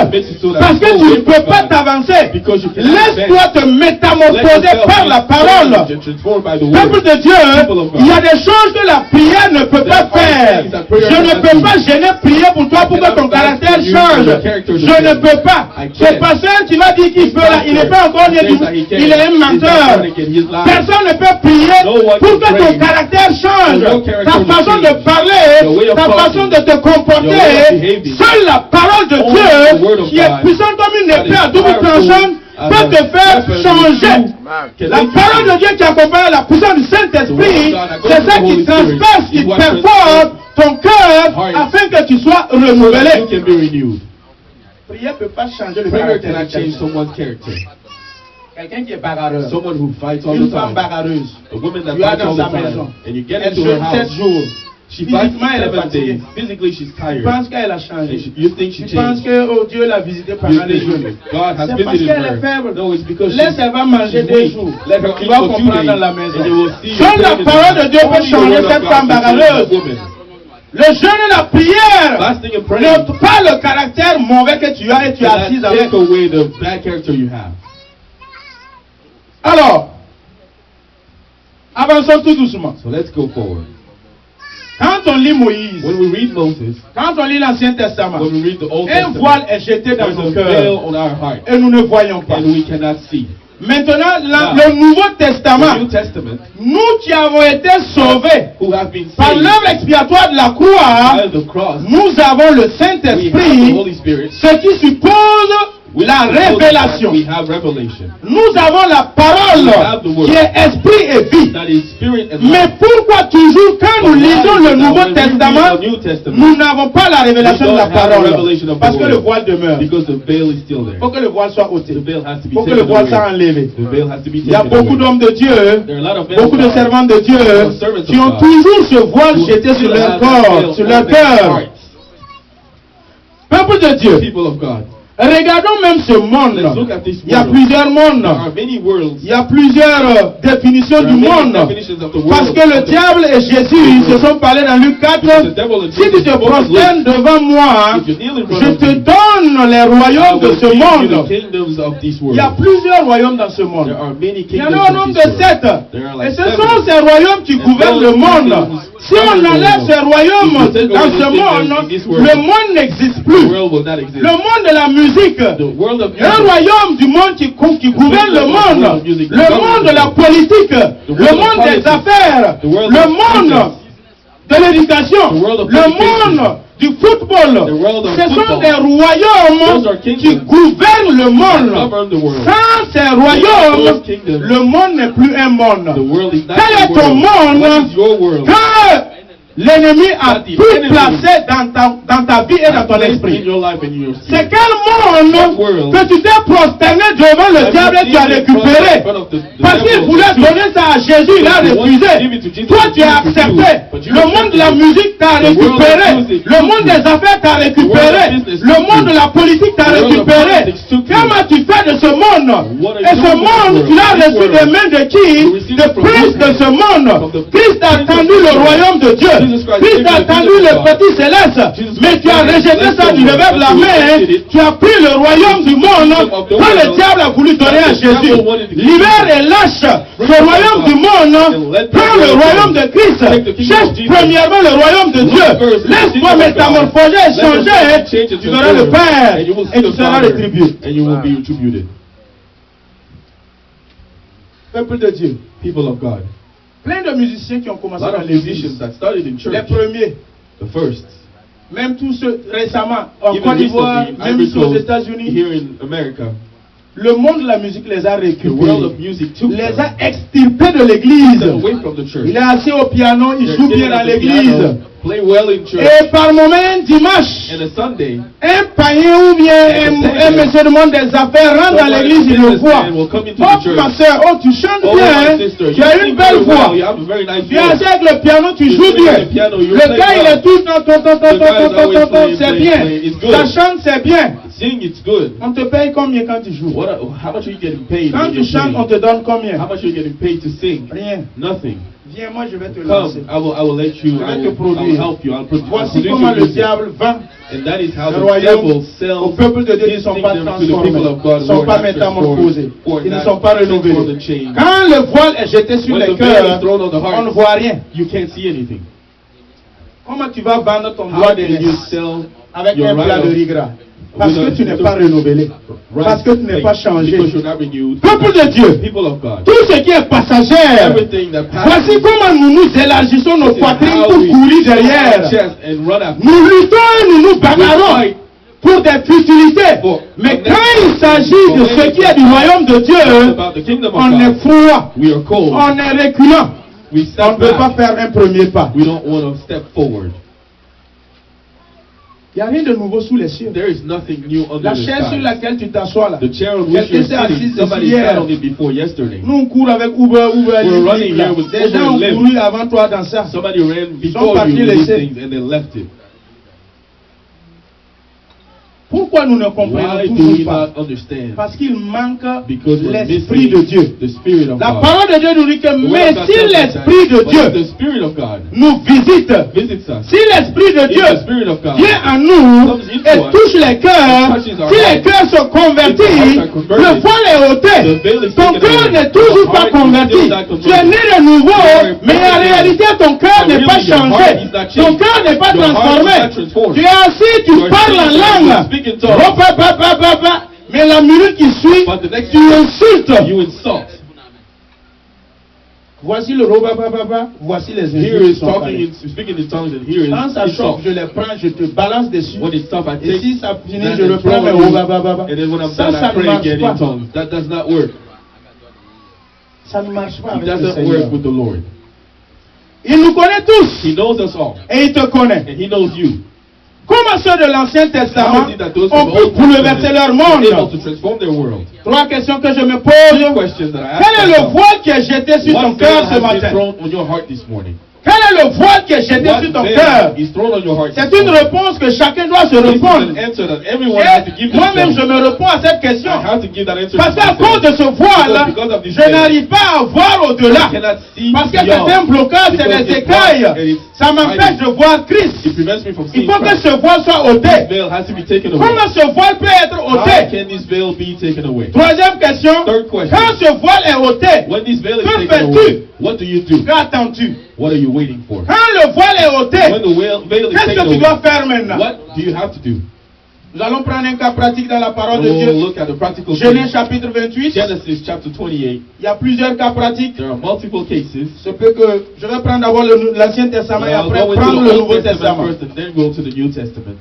Parce que tu ne peux pas t'avancer. Laisse-toi te métamorphoser par la parole. Peuple de Dieu, il y a des choses que la prière ne peut pas faire. Je ne peux pas gêner prier pour toi pour que ton caractère change. Je ne peux pas. Ce pasteur qui va dire qu'il peut là, il n'est pas encore né du monde. Il est un menteur. Personne ne peut prier pour que ton caractère change. Ta façon de parler, ta façon de te comporter. Seule la parole de Dieu, qui est puissante comme une épée à double tranchant, peut te faire changer. La parole de Dieu qui accompagne la puissance du Saint-Esprit, c'est ça qui transperce, qui performe ton cœur afin que tu sois renouvelé. Prière ne peut pas changer le caractère. Quelqu'un qui est bagarreur, une femme bagarreuse, tu as dans sa maison, elle jeûne 7 jours. Physiquement, elle est fatiguée. Tu penses qu'elle a changé. Tu penses que oh, Dieu l'a visité pendant les jours. C'est parce qu'elle est faible. Laisse, elle va manger 2 jours. Tu vas comprendre dans la maison. Seule la parole de Dieu peut changer cette femme bagarreuse. Le jeûne et la prière n'ôtent pas le caractère mauvais que tu as et tu es assis avec. Alors, avançons tout doucement. So let's go forward. Quand on lit Moïse, when we read Moses, quand on lit l'Ancien Testament, when we read the Old un Testament, voile est jeté dans nos veil cœurs on our heart, et nous ne voyons pas. and we cannot see. Maintenant, le Nouveau Testament, The New Testament, nous qui avons été sauvés who have been par saved l'œuvre expiatoire de la croix, by the cross, nous avons le we have the Saint-Esprit, Holy Spirit, ce qui suppose la révélation. we have revelation. Nous avons la parole qui est esprit et vie. That is spirit and Mais life. pourquoi toujours quand nous lisons le Nouveau When we read Testament, the New Testament, nous n'avons pas la révélation de la we don't have the parole? revelation of the Parce que le word. voile demeure. Because the veil is still there. Il faut que le voile soit ôté. The veil has to Il be faut que taken le voile away. soit enlevé. The veil has to be Il y a taken beaucoup away. d'hommes de Dieu, There are a lot of men beaucoup de of God servants de Dieu qui ont toujours ce voile who jeté sur still leur have that corps, veil sur on leur their cœur. hearts. Peuple de Dieu, People of God, regardons même ce monde. let's look at this Il y a world. plusieurs mondes. There are many worlds. Il y a plusieurs définitions There du are many monde. definitions of the Parce world. que le diable et Jésus se sont parlé dans Luc 4. Because the devil and Si tu Jesus te both prosternes live. devant moi, If you kneel in front je of te me, donne les I royaumes de will ce give you monde. the kingdoms of this Il world. y a plusieurs royaumes dans ce monde. There are many Il y en kingdoms a un of nombre this de world. 7. There are Et like ce 7. sont ces royaumes qui gouvernent le monde. Si on enlève ces royaumes If you take dans away ce these monde, kingdoms in this world, le monde n'existe The plus. world will not exist. Le monde de la musique, The world of un music, royaume du monde qui gouverne le monde, le monde de la politique, le monde des affaires, le monde de l'éducation, le monde du football. Ce sont des royaumes qui gouvernent le monde. govern the world. Sans ces royaumes, le monde n'est plus un The monde. world is not Quel est your ton world. What monde is your world? que l'ennemi a tout placé dans ta vie et dans ton In esprit? your life and in your C'est spirit. quel monde que tu t'es prosterné devant le diable et tu as récupéré? Parce qu'il voulait donner ça à Jésus, il a refusé. Toi, tu as accepté. Le monde de la musique t'a récupéré. Le monde des affaires t'a récupéré. Le monde de la politique t'a récupéré. Comment tu fais de ce monde? Et ce monde, tu l'as reçu des mains de qui? De Christ de ce monde. Christ a attendu le royaume de Dieu. Christ a attendu le petit céleste. Mais tu as rejeté ça du revers de la main. Tu as pris le royaume du monde que le diable a voulu donner à Jésus. Libère et lâche le royaume du monde. Prends le royaume de Christ. Cherche premièrement le royaume de Dieu. Laisse-toi métamorphoser et changer. Tu verras le Père et tu seras rétribué. And you will be retributed. Peuple de Dieu. People of God. Plein de musiciens qui ont A commencé lot dans of musicians l'église. that started in Les church. premiers. The first. Même tous ceux récemment en Even Côte d'Ivoire, recently, même Ivory ici aux Coast, États-Unis. here in America, Le monde de la musique les a the world récupérés. of music took Les them a extirpés de l'église. away from the church. Il est assis au piano, il They're joue sitting bien at dans the piano, l'église. play well in church. Et par moment, un dimanche, And a Sunday, un païen ou bien un monsieur du monde des affaires rentre dans l'église, il le voit. will come into Oh the church. ma soeur, oh tu chantes Oh, bien, my hein? sister, Tu as une sing belle very well. voix. You have a very nice Tu es assis voice. avec le piano, tu You joues sing bien. at the piano, you Le play gars il well. est tout The guy is always playing, c'est playing, bien. playing. It's good. Ça chante, c'est bien. sing, it's good. On te paye combien quand tu joues? How much are you getting paid? Quand when tu you're chantes, playing? on te donne combien? How much are you getting paid to sing? Rien. Nothing. Viens, moi je vais te lancer. Come, I will let you. Je vais I te will produire. help you. I'll produce Voici your comment le music. diable vend And that is how le the royaume devil au sells peuple de Dieu qui ne his sont pas kingdom to the people transformés, of God ne who sont are pas not métamorphosés, transformed, who are qui ne not sont pas renouvelés. transformed and changed. Quand le voile est jeté sur When les the veil cœurs, is thrown on the on ne heart, voit rien. you can't see anything. Comment tu vas vendre ton How droit can de you naissance sell avec your un plat right de of- riz gras? Parce que with tu a- n'es pas renouvelé. Parce que tu n'es pas changé. Because you're not renewed. Peuple de Dieu, People of God. tout ce qui est passager, Everything that voici comment nous nous élargissons nos This is poitrines how pour we courir fill our derrière. chest and run after. Nous luttons et nous nous bagarrons fight pour des futilités. for- Mais for quand il next- s'agit for de ce anything qui est du royaume de Dieu, about the kingdom of on est God, froid, we are cold. on est reculant. We On step ne peut pas back. faire un premier pas. We don't want to step forward. Il n'y a rien de nouveau sous les cieux. There is nothing new under La the chaise sur sky. laquelle tu t'assois là. The chair on which Quelqu'un you're s'est assis sitting, dessus somebody hier. sat on it before yesterday. Nous on court avec Uber, We're Lyft, running là. here with Des Uber gens ont and Lyft. couru avant toi dans ça. Somebody ran before partis you with these laissés. things and they left it. Pourquoi nous ne comprenons Why do toujours we pas? not understand? Parce qu'il manque Because we're l'Esprit missing de Dieu. the Spirit of La God. parole de Dieu nous dit que The word mais of God si tells us that, l'Esprit de but Dieu the Spirit of God nous visite, visits us. si l'Esprit de If Dieu the Spirit of God vient à nous comes into et us, touche les cœurs, touches our si les hearts, cœurs sont convertis, if the hearts are converted, le voile est ôté. the veil is Ton taken cœur away. n'est toujours The pas heart is converti. still not converted. Tu es né de nouveau, You are mais en born again. réalité ton cœur But n'est pas really, your changé. heart is not Ton changed. cœur n'est pas Your heart is transformé. not transformed. Tu es assis, tu You are parles en sitting there, langue. you speak in tongues. Mais la minute qui suit, But the next tu insultes. you insult. Voici le robababa, voici les Here insultes qui is sont talking, parlées. speaking in tongues, and here Quand ça is chauffe, insult. je les prends, je te balance dessus. When it's tough, I Et take si ça finit, that je and reprends throw mes it in, robababa. and then when I'm Ça, done, I ça ne pray marche again pas. in tongues. That does not work. Ça ne marche pas It avec le doesn't Seigneur. work with the Lord. Il nous connaît tous He knows us all, et il te connaît. and He knows you. Comment ceux de l'Ancien Testament How is it that those ont from the pu Old bouleverser leur Testament were able monde? to transform their world? 3 questions que je me Three pose. questions that I Quel est ask le myself. voile qui est jeté sur ton What cœur veil ce has been matin? thrown on your heart this morning? Quel est le voile qui est jeté What sur ton veil cœur? is thrown on your heart this C'est une morning? réponse que chacun doit se This is répondre. an answer that everyone has to Et give moi-même, je themselves. me réponds à cette question. I have to give that answer Parce to qu'à cause de myself. ce voile, Because of this je veil, n'arrive pas à voir I au-delà. cannot see Parce que c'est beyond. un blocage, c'est Because des it's blocked and écailles. it's Ça m'empêche de voir It Christ. prevents me from Il seeing faut que Christ. ce voile soit This ôté. veil has to be taken away. Comment ce voile peut être How ôté? can this veil be taken away? Troisième question. Third question. Quand ce voile est ôté, When this veil is Que taken fais-tu? away, what do you do? qu'attends-tu? What are you waiting for? Quand le voile est ôté, When the veil is qu'est-ce taken que tu dois away, faire maintenant? what do you have to do? Nous allons prendre un cas pratique dans la parole de We'll Dieu. look at the practical Genèse things. chapitre 28. Genesis chapter 28. Il y a plusieurs cas pratiques. There are multiple cases. Je vais prendre d'abord l'Ancien Testament et I'll après go into prendre the le Old Nouveau Testament Testament. first and then go to the New Testament.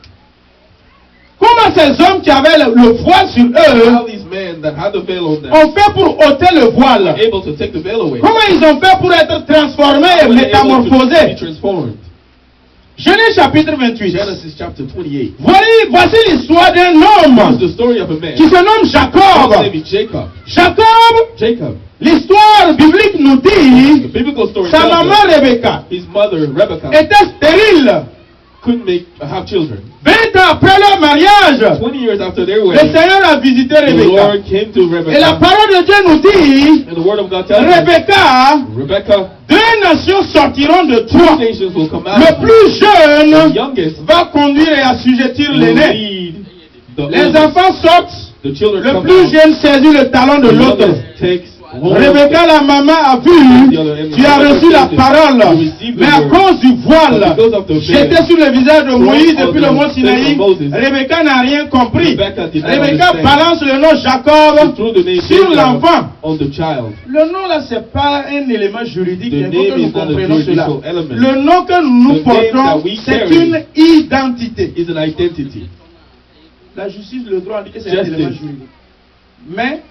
Comment ces hommes qui avaient le voile sur eux How these men that had the veil on them ont fait pour ôter le were voile? able to take the veil away. Comment ils ont fait pour être transformés et How were they able to be métamorphosés? transformed? Genèse chapitre 28. Genesis chapter 28. Voici l'histoire d'un Here's homme the story of a man. qui se nomme His Jacob. name is Jacob. Jacob, l'histoire biblique nous The dit, biblical story sa tells maman us Rebecca his mother, Rebecca, était stérile. couldn't have children. 20 ans après leur mariage, 20 years after their le wedding, Seigneur a visité the Rebecca. Lord came to Et la Rebecca. parole de Dieu nous dit, And the word of God tells us, Rebecca, Rebecca, 2 nations sortiront de two toi. nations will come out Le of you. plus The jeune youngest va conduire et assujettir will l'aîné. lead the Les oldest. enfants sortent, The children le come plus out. jeune saisit le talon de The l'autre. youngest takes hold. Rebecca, la maman, a vu, tu as reçu la parole, mais à cause du voile jeté sur le visage de Moïse depuis le mont Sinaï, Rebecca n'a rien compris. Rebecca balance le nom Jacob Through the name sur Jacob l'enfant. on the child. Le nom là, c'est pas un élément juridique, The il faut que name nous is not a comprenions cela. juridical element. Le nom que nous The name portons, that we c'est carry une identité. Is an identity. La justice, le droit, on dit que c'est un Justice. élément juridique. Mais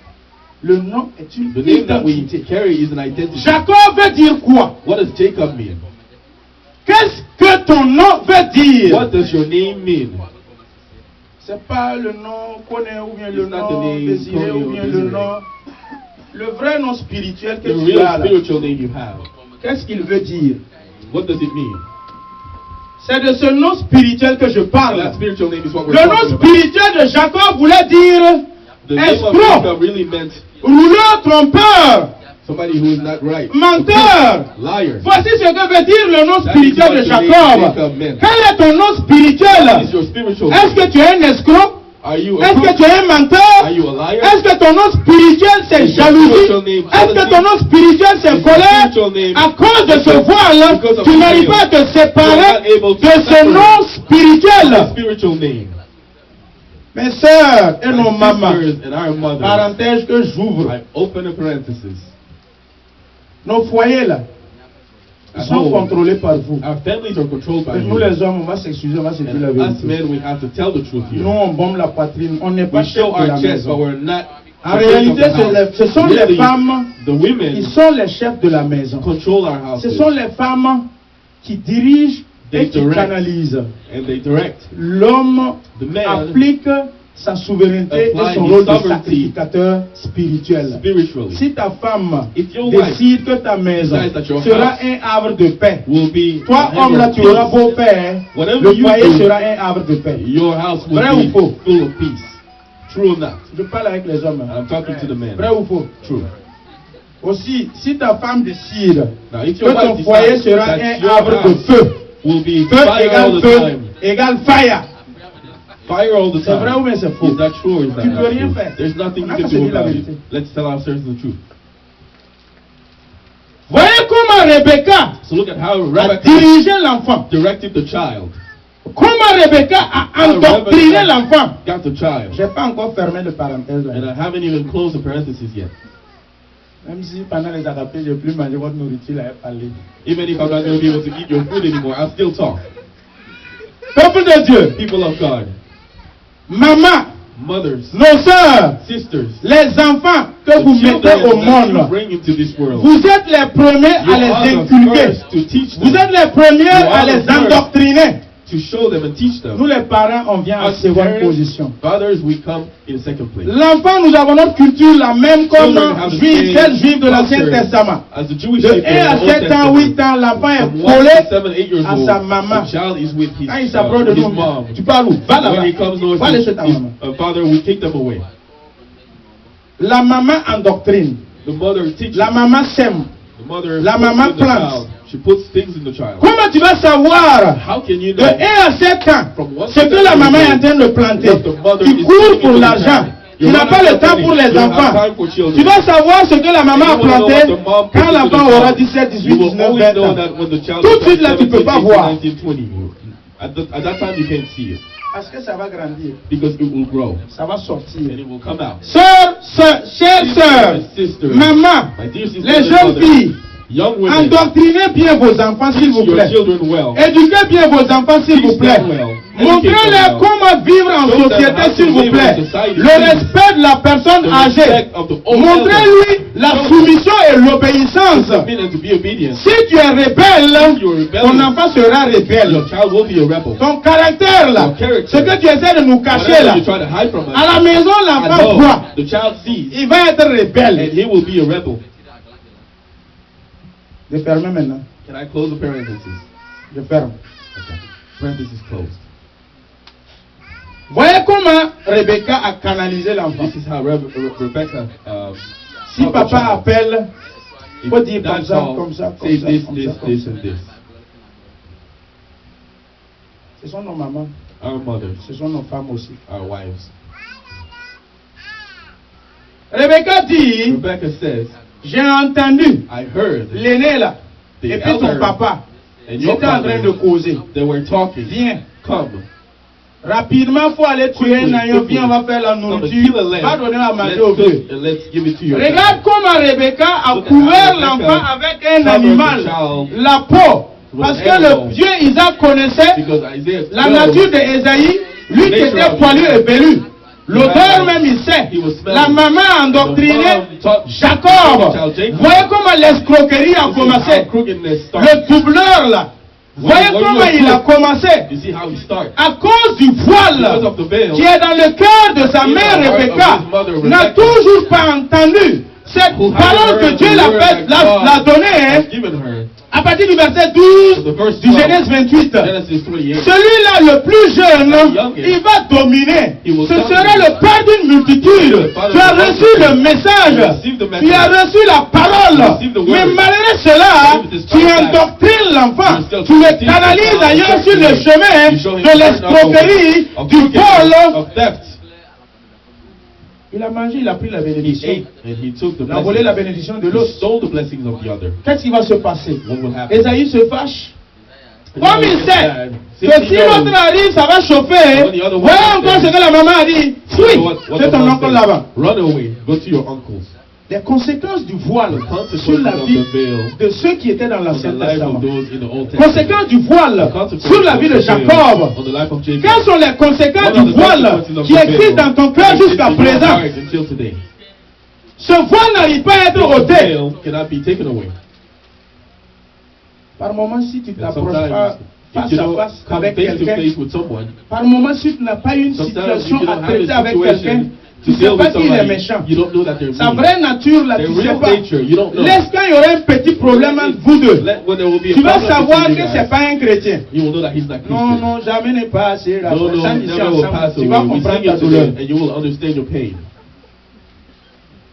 le nom est une The name that we identité. carry is an identity. Jacob veut dire quoi? What does Jacob mean? Qu'est-ce que ton nom veut dire? What does your name mean? C'est pas le nom qu'on est ou bien le It's not the nom name désiré Coney ou or bien le Desiree. nom. Le vrai nom spirituel que The tu as real là. spiritual name you have. Qu'est-ce qu'il veut dire? What does it mean? C'est de ce nom spirituel que je parle. That spiritual name is what we're Le nom talking about. spirituel de Jacob voulait dire The name of escroc, Jacob really meant rouleur, trompeur, somebody who is not right. menteur. Liar. Voici ce que veut dire le nom That is spirituel what de the name Jacob. Jacob meant. Quel est ton nom What spirituel? is your spiritual Est-ce que name? tu es un escroc? Are you a Est-ce que crook? tu es un menteur? Are you a liar? Est-ce que ton nom spirituel c'est Is your jalousie? spiritual name Est-ce que jealousy? ton nom spirituel c'est Is your colère? spiritual name À cause de ce voile, because of tu the n'arrives veil? pas à te You are séparer not able to de ce separate nom the spirituel. spiritual name. Mes sœurs et nos My mamans, sisters and our mothers. parenthèse que j'ouvre, I open a parenthesis. nos foyers là, ils At sont home, contrôlés par vous. our families are controlled by Et nous you. les hommes, on va s'excuser, on va se dire la And us vérité. men, we have to tell the truth Nous here. on bombe la poitrine, on n'est pas We chef show de la our chest, but maison. we're not. En the chef of réalité, the house. ce sont les Really, femmes the qui women sont les chefs de la maison. control our Ce houses. sont les femmes qui dirigent et qui direct. canalisent. And they direct. L'homme The man applique sa souveraineté et apply son his rôle de sovereignty sacrificateur spirituel. spiritually Si ta femme If your wife décide que ta maison decides that your sera house un havre de paix, will be toi a homme là hammer tu of auras peace. beau faire, Whatever le you foyer do, sera un havre de paix. your house will Vrai ou be faux? full of peace. True or not? Je parle avec les hommes. I'm talking to the men. Vrai ou faux? True. Aussi, si ta femme décide Now, if que your ton wife foyer decides sera that un your havre de house feu, will be feu fire all égale the feu time, égale fire. fire all the C'est vrai ou time. bien c'est faux? Is that true or is that Tu peux not rien true? faire. There's nothing On you a can qu'à se do dire la about vérité. it. Let's tell ourselves the truth. Voyez comment Rebecca So look at how a Rebecca dirigé l'enfant. directed the child. Comment Rebecca a endoctriné l'enfant. Got the child. Je n'ai pas encore fermé de parenthèse là. And I haven't even closed the parenthesis yet. Même si pendant les agapés, je n'ai plus mangé votre nourriture, là, elle parlait. Even if I'm not going to be able to eat your food anymore, I'll still talk. Peuple de Dieu, People of God, maman, mothers, nos sœurs, sisters, les enfants que the vous children mettez au that you monde, bring into this world. vous êtes les premiers You à les are the inculquer. first to teach Vous them, êtes les premiers You are à the les first. endoctriner. to show them and teach Nous them. les parents, on vient en Us seconde parents, position. fathers, we come in second place. L'enfant, nous avons notre culture la même comme Children have the juifs, same tel juif de l'Ancien culture Testament. As the Jewish De people 1 à in the Old 7 ans, 8 Testament. ans, l'enfant est From 1 to collé 7, 8 years à old, sa maman. the child is with his, Quand il s'approche de his nous, mom. tu parles où? Va là-bas. When he comes north, Va laisser ta maman. father, we take them away. La maman endoctrine. The mother teaches. La maman sème. The mother La puts maman in the plante. child. She puts things in the child. Comment tu vas savoir How can you de know 1 à 7 ans from one ce to que seven la maman est years en train de planter? what the mother Tu is cours putting pour into the l'argent. child? Tu You n'as run pas le after temps money. pour les You don't have enfants. time for children. Tu dois savoir ce que la maman a You wanna know planté what the mom put quand into l'enfant the aura child. 17, You 18, will 19, only 20 know ans. that when the child Tout de is suite là, tu 17, peux pas 18, voir. 19, 20. At that time, you can't see it Parce que ça va grandir. because it will grow Ça va sortir. and it will come out. Sœurs, chères sœurs, Sisters, maman, my dear sisters les and jeunes mothers, filles, young women, endoctrinez bien vos enfants s'il vous your plaît. children well. Éduquez bien vos enfants s'il vous Teach plaît. them well. Montrez-leur comment vivre en Show them société how to s'il vous live plaît. in society. Le respect de la personne The âgée. respect of the old Montrez-lui elders. la Show them soumission et l'obéissance. to submit and to be obedient. Si tu es rebelle, If you're rebellious, ton enfant sera rebelle. your child will be a rebel. Ton caractère là, Your character. ce que tu essaies de nous cacher Whatever là, you try to hide from us, à la maison I l'enfant know voit, the child sees, il va être and rebelle. he will be a rebel. Je ferme maintenant. Can I close the parenthesis? Je ferme. Okay. Parenthesis closed. Voyez comment Rebecca a canalisé l'enfant. This is how Rebecca. Si taught the papa child. appelle, If faut dire dad comme ça, calls, comme ça, comme say ça, this, comme this, ça, comme this, ça. and this. Ce sont nos mamans, Our mothers, ce sont nos femmes aussi. our wives. Rebecca dit, Rebecca says, j'ai entendu I heard l'aîné là, the et puis ton elder papa, and ils your étaient en train de father, causer. they were talking. Viens, Come. rapidement, il faut aller tuer un agneau, viens, on va faire la Come and nourriture, kill a lamb. va donner à manger Let's au vieux. cook and let's give it to your Regarde child. comment Rebecca a Look at couvert how l'enfant Rebecca avec un covered animal, the child la peau. with Parce an que animal. le vieux Isaac connaissait Because Isaiah la knows nature d'Ésaïe, lui qui nature était of poilu Isaac. et velu. L'odeur He même il sait. he was smelling. La maman a endoctriné The mom taught Jacob. the child Jacob. Voyez comment l'escroquerie a This is commencé. how crookedness starts. Le doubleur là. Voyez When comment you il a crook, commencé. You see how he starts. À cause du Because voile of the veil, qui est dans le cœur de sa In the mère heart of Rebecca, his mother, n'a Rebecca, toujours pas entendu Cette who had parole que heard Dieu the l'a word faite, that God l'a donnée, hein, has given her, à partir du verset the 12 verse du 12, Genèse 28. Genesis 28, Celui-là, le plus jeune, The youngest, il va dominer. he will Ce dominate. sera le père d'une multitude. The father Tu as of the reçu multitude. le message. You received the message. Tu as reçu la parole. You received the word. Mais malgré cela, Even if it's tu not endoctrines l'enfant. You're still Tu le continuing to canalises follow ailleurs the sur le truth. chemin You show him de the l'escroquerie, of du vol. of theft. Il a mangé, il a pris la He bénédiction. ate and he took the Il a volé la blessing. bénédiction de He l'autre. stole the blessings of the other. Qu'est-ce qui va se passer? What will happen? Esaïe se fâche. And Comme now il he sait said, que since he si knows l'autre arrive, ça va chauffer. When the other one Voilà encore says, ce que la maman a dit. Fuis, what c'est the ton man oncle said, là-bas. run away, go to your uncles. Les conséquences du voile The consequences sur la of vie the veil de ceux qui étaient dans on the l'Ancien life Testament. of those in the Old Testament. Conséquences du voile The consequences sur la vie de of the veil Jacob. on the life of Jacob. Quelles sont les conséquences What are du the voile consequences of qui the existent veil dans ton cœur that jusqu'à exist in your présent? heart until today? Ce voile n'arrive pas à être The ôté. veil cannot be taken away. Par moment, si tu ne And t'approches sometimes, pas if face you à don't face come avec face to quelqu'un, face with someone, par moment, si tu n'as pas une sometimes situation if you à don't have traiter a avec quelqu'un, situation tu to ne sais deal pas with qu'il est somebody, méchant. you don't know that they're Sa mean. vraie nature, là, Their tu ne sais real pas. nature, you don't know. Laisse quand il y aura un petit problème entre vous deux. When there will be a Tu vas problem savoir between que you ce n'est guys, pas un chrétien. you will know that he's not Non, Christian. non, jamais n'est pas assez. No, no, Chante ici never will ensemble. pass Tu vas away. We comprendre sing ta it douleur. today, and you will understand your pain.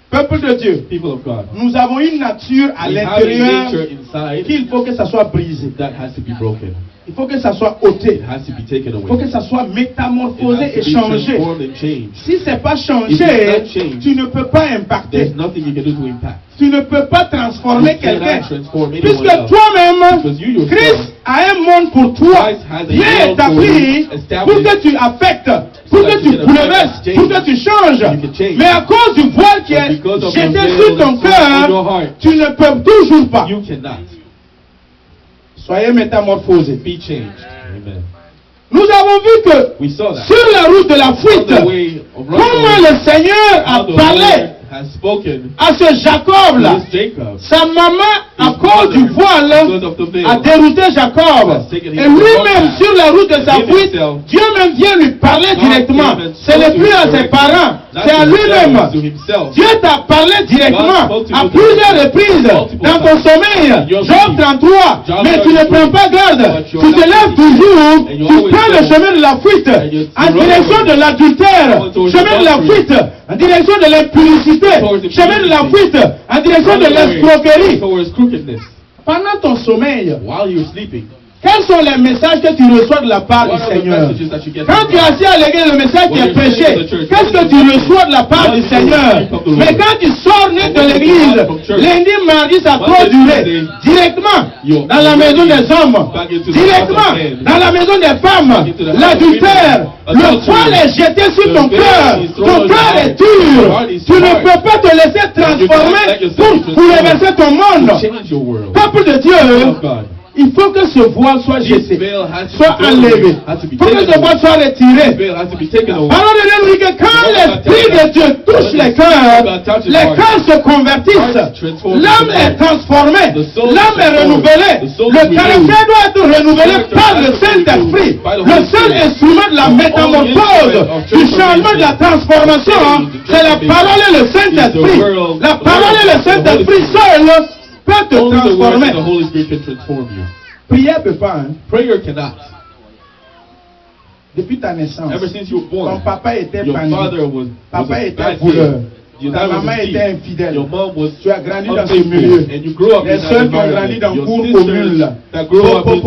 Peuple de Dieu, People of God, nous avons une nature à we have a l'intérieur nature inside qu'il faut que ça soit brisé. that has to be broken. Il faut que ça soit ôté. It has to be taken Il faut away. que ça soit It métamorphosé has to et be changé. transformed and changed. Si ce n'est pas If changé, it's not changed, tu ne peux pas impacter. There's nothing you can do to impact. Tu ne peux pas transformer You quelqu'un. cannot transform anyone Puisque else. toi-même, Because you yourself, Christ a un monde pour toi, Christ has a bien world for établi, you, established, pour que tu affectes, pour so que that tu you can bouleverses, change, pour que tu changes. you can change. Mais à cause du voile qui But est because of jeté the veil sur ton that's on your cœur, heart, tu ne peux toujours pas. you cannot Soyez métamorphosés. be changed. Amen. Nous avons vu que We saw that. sur la route de la On fuite, the way of comment running, le Seigneur a how the parlé Lord has spoken à ce Jacob-là. to this Jacob. Sa maman, à His cause du mother, voile, because of the veil, a dérouté Jacob. has taken him Et lui-même, from sur la route de sa him fuite, himself. Dieu même vient lui parler God directement. came and Ce spoke n'est to plus him à ses directly. parents, Not c'est à to lui-même. himself, to himself. Dieu t'a parlé directement God spoke to à you plusieurs directly. reprises Multiple dans ton times. sommeil. Your Job sleep. 33. Job Mais tu ne 33. prends pas garde. But you're Tu te not lèves sleeping. toujours. And you Tu always prends le go. chemin de la fuite And you en run direction away. de l'adultère, Going towards chemin de la adultery. fuite en direction de l'impudicité, Towards the chemin de la purity. fuite en direction Run de away l'escroquerie. towards crookedness. Pendant ton sommeil, While you're sleeping, quels sont les messages que tu reçois de la part what du are the Seigneur? messages that you get Quand from tu es God? assis à l'église, le message qui When est you're prêché, sitting in the church, qu'est-ce que tu reçois de la part du Seigneur? Mais quand tu sors net de l'église, lundi, mardi, ça a trop duré. Directement dans la maison des hommes, directement dans la maison des femmes, l'adultère, le voile est jeté sur ton cœur. Ton cœur est dur. Tu ne peux pas te laisser transformer pour bouleverser ton monde. Change your world. Peuple de Dieu, Of God. il faut que ce voile soit This jeté, veil has to soit be enlevé. broken, has to be Il faut que taken ce voile away. soit This retiré. veil has to be taken away. Parole de Dieu nous dit que quand l'Esprit de Dieu touche les cœurs se convertissent, l'âme est transformée, l'âme est renouvelée, le caractère doit être renouvelé par le Saint-Esprit, le seul instrument de la métamorphose, du changement, de la transformation, c'est la parole et le Saint-Esprit. La parole et le Saint-Esprit seul peuvent te Only the word of transformer. the Holy Spirit can transform you. Prière peut pas, hein. Prayer cannot. Depuis ta naissance, Ever since you were ton born, papa était your bandit, father was papa a était bad voleur, kid. Your ta dad was maman a était thief. infidèle. Your mom was Tu as grandi dans ce milieu. unfaithful, and you grew up Les in that sœurs qui ont grandi environment. dans Your cours sisters commune là. that grew up into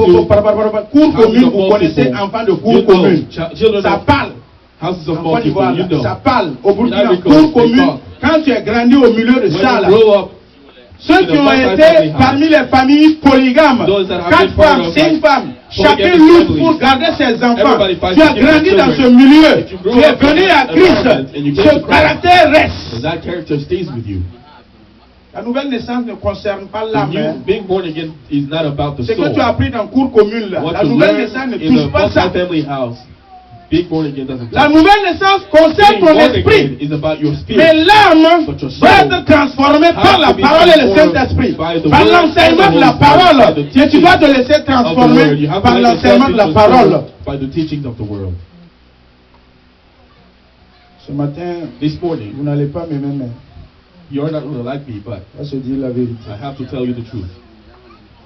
Cours commune, vous connaissez people. enfants de You cours know, commune. children Ça of parle. houses En of Côte multiple, d'Ivoire, you know. ça parle. Au Burkina, Ivory Coast, cours they commune. talk. Quand tu es grandi au milieu de When ça you là, grow up, ceux in qui the ont multi-family été house, parmi les familles polygames, those that have 4 been part femmes, of 5 like femmes, chacun polygamous lutte families. pour garder ses enfants. Everybody fights Tu as to keep grandi their dans ce children. milieu, If you grew tu es up in venu à that Christ, environment and you came ce to Christ, caractère reste. and that character stays with you. La nouvelle naissance ne concerne pas And l'âme. you hein. being born again is not about the Ce que soul. tu as appris dans le cours commune là, What la you nouvelle learn naissance ne in touche the pas ça. multi-family house, being born again doesn't La touch. nouvelle naissance concerne Being ton born again esprit. is about your Mais spirit. l'âme But your doit soul être transformée par la to be parole et le transformed Saint-Esprit. by the Par word l'enseignement and the de la Holy Spirit, parole. by the Et tu dois te laisser Of the word. transformer You have to par let yourself l'enseignement be de la parole. transformed by the teachings of the world. Ce matin, This morning, vous n'allez pas m'aimer. You're not going to like me, but On va se dire la vérité. I have to tell you the truth.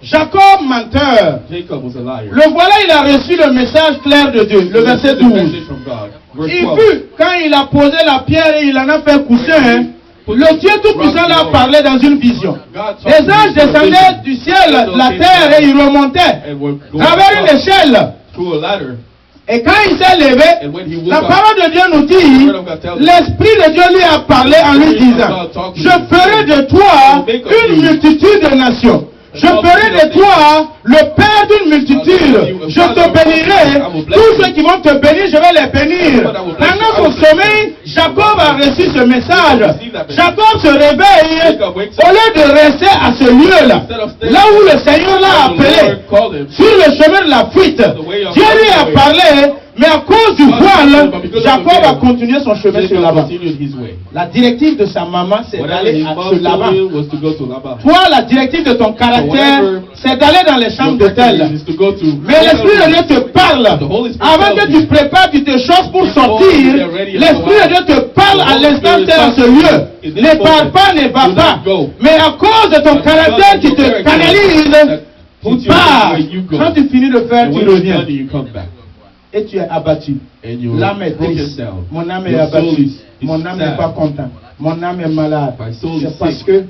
Jacob, menteur. Jacob was a liar. Le voilà, il a reçu le message clair de Dieu. Le verset The 12. message from God. Verse Il 12. fut, quand il a posé la pierre et il en a fait coussin, hein, le Dieu Tout-Puissant l'a parlé dans une vision. Les anges descendaient du ciel, la terre, et ils remontaient And were going à travers une up échelle. through a ladder. Et quand il s'est levé, And when he woke la up, parole de Dieu nous dit, l'Esprit de Dieu lui a parlé en lui disant, je ferai de toi une multitude de nations. Je ferai de toi le père d'une multitude. Je te bénirai. Tous ceux qui vont te bénir, je vais les bénir. Pendant son sommeil, Jacob a reçu ce message. Jacob se réveille au lieu de rester à ce lieu-là, là où le Seigneur l'a appelé, sur le chemin de la fuite. Dieu lui a parlé, mais à cause du voile, Jacob a continué son chemin sur là-bas. La directive de sa maman, c'est d'aller sur là-bas. Toi, la directive de ton caractère, c'est d'aller dans les chambres d'hôtel. Mais l'Esprit de Dieu te parle. Avant que tu prépares toutes choses pour sortir, l'Esprit de Dieu te parle à l'instant T dans ce lieu. Ne pars pas, ne va pas. Mais à cause de ton caractère qui te canalise, tu pars. Quand tu finis de faire, tu reviens. Et tu es abattu. L'âme est triste. Mon âme est abattue. Mon âme n'est pas contente. Mon âme est malade. C'est parce que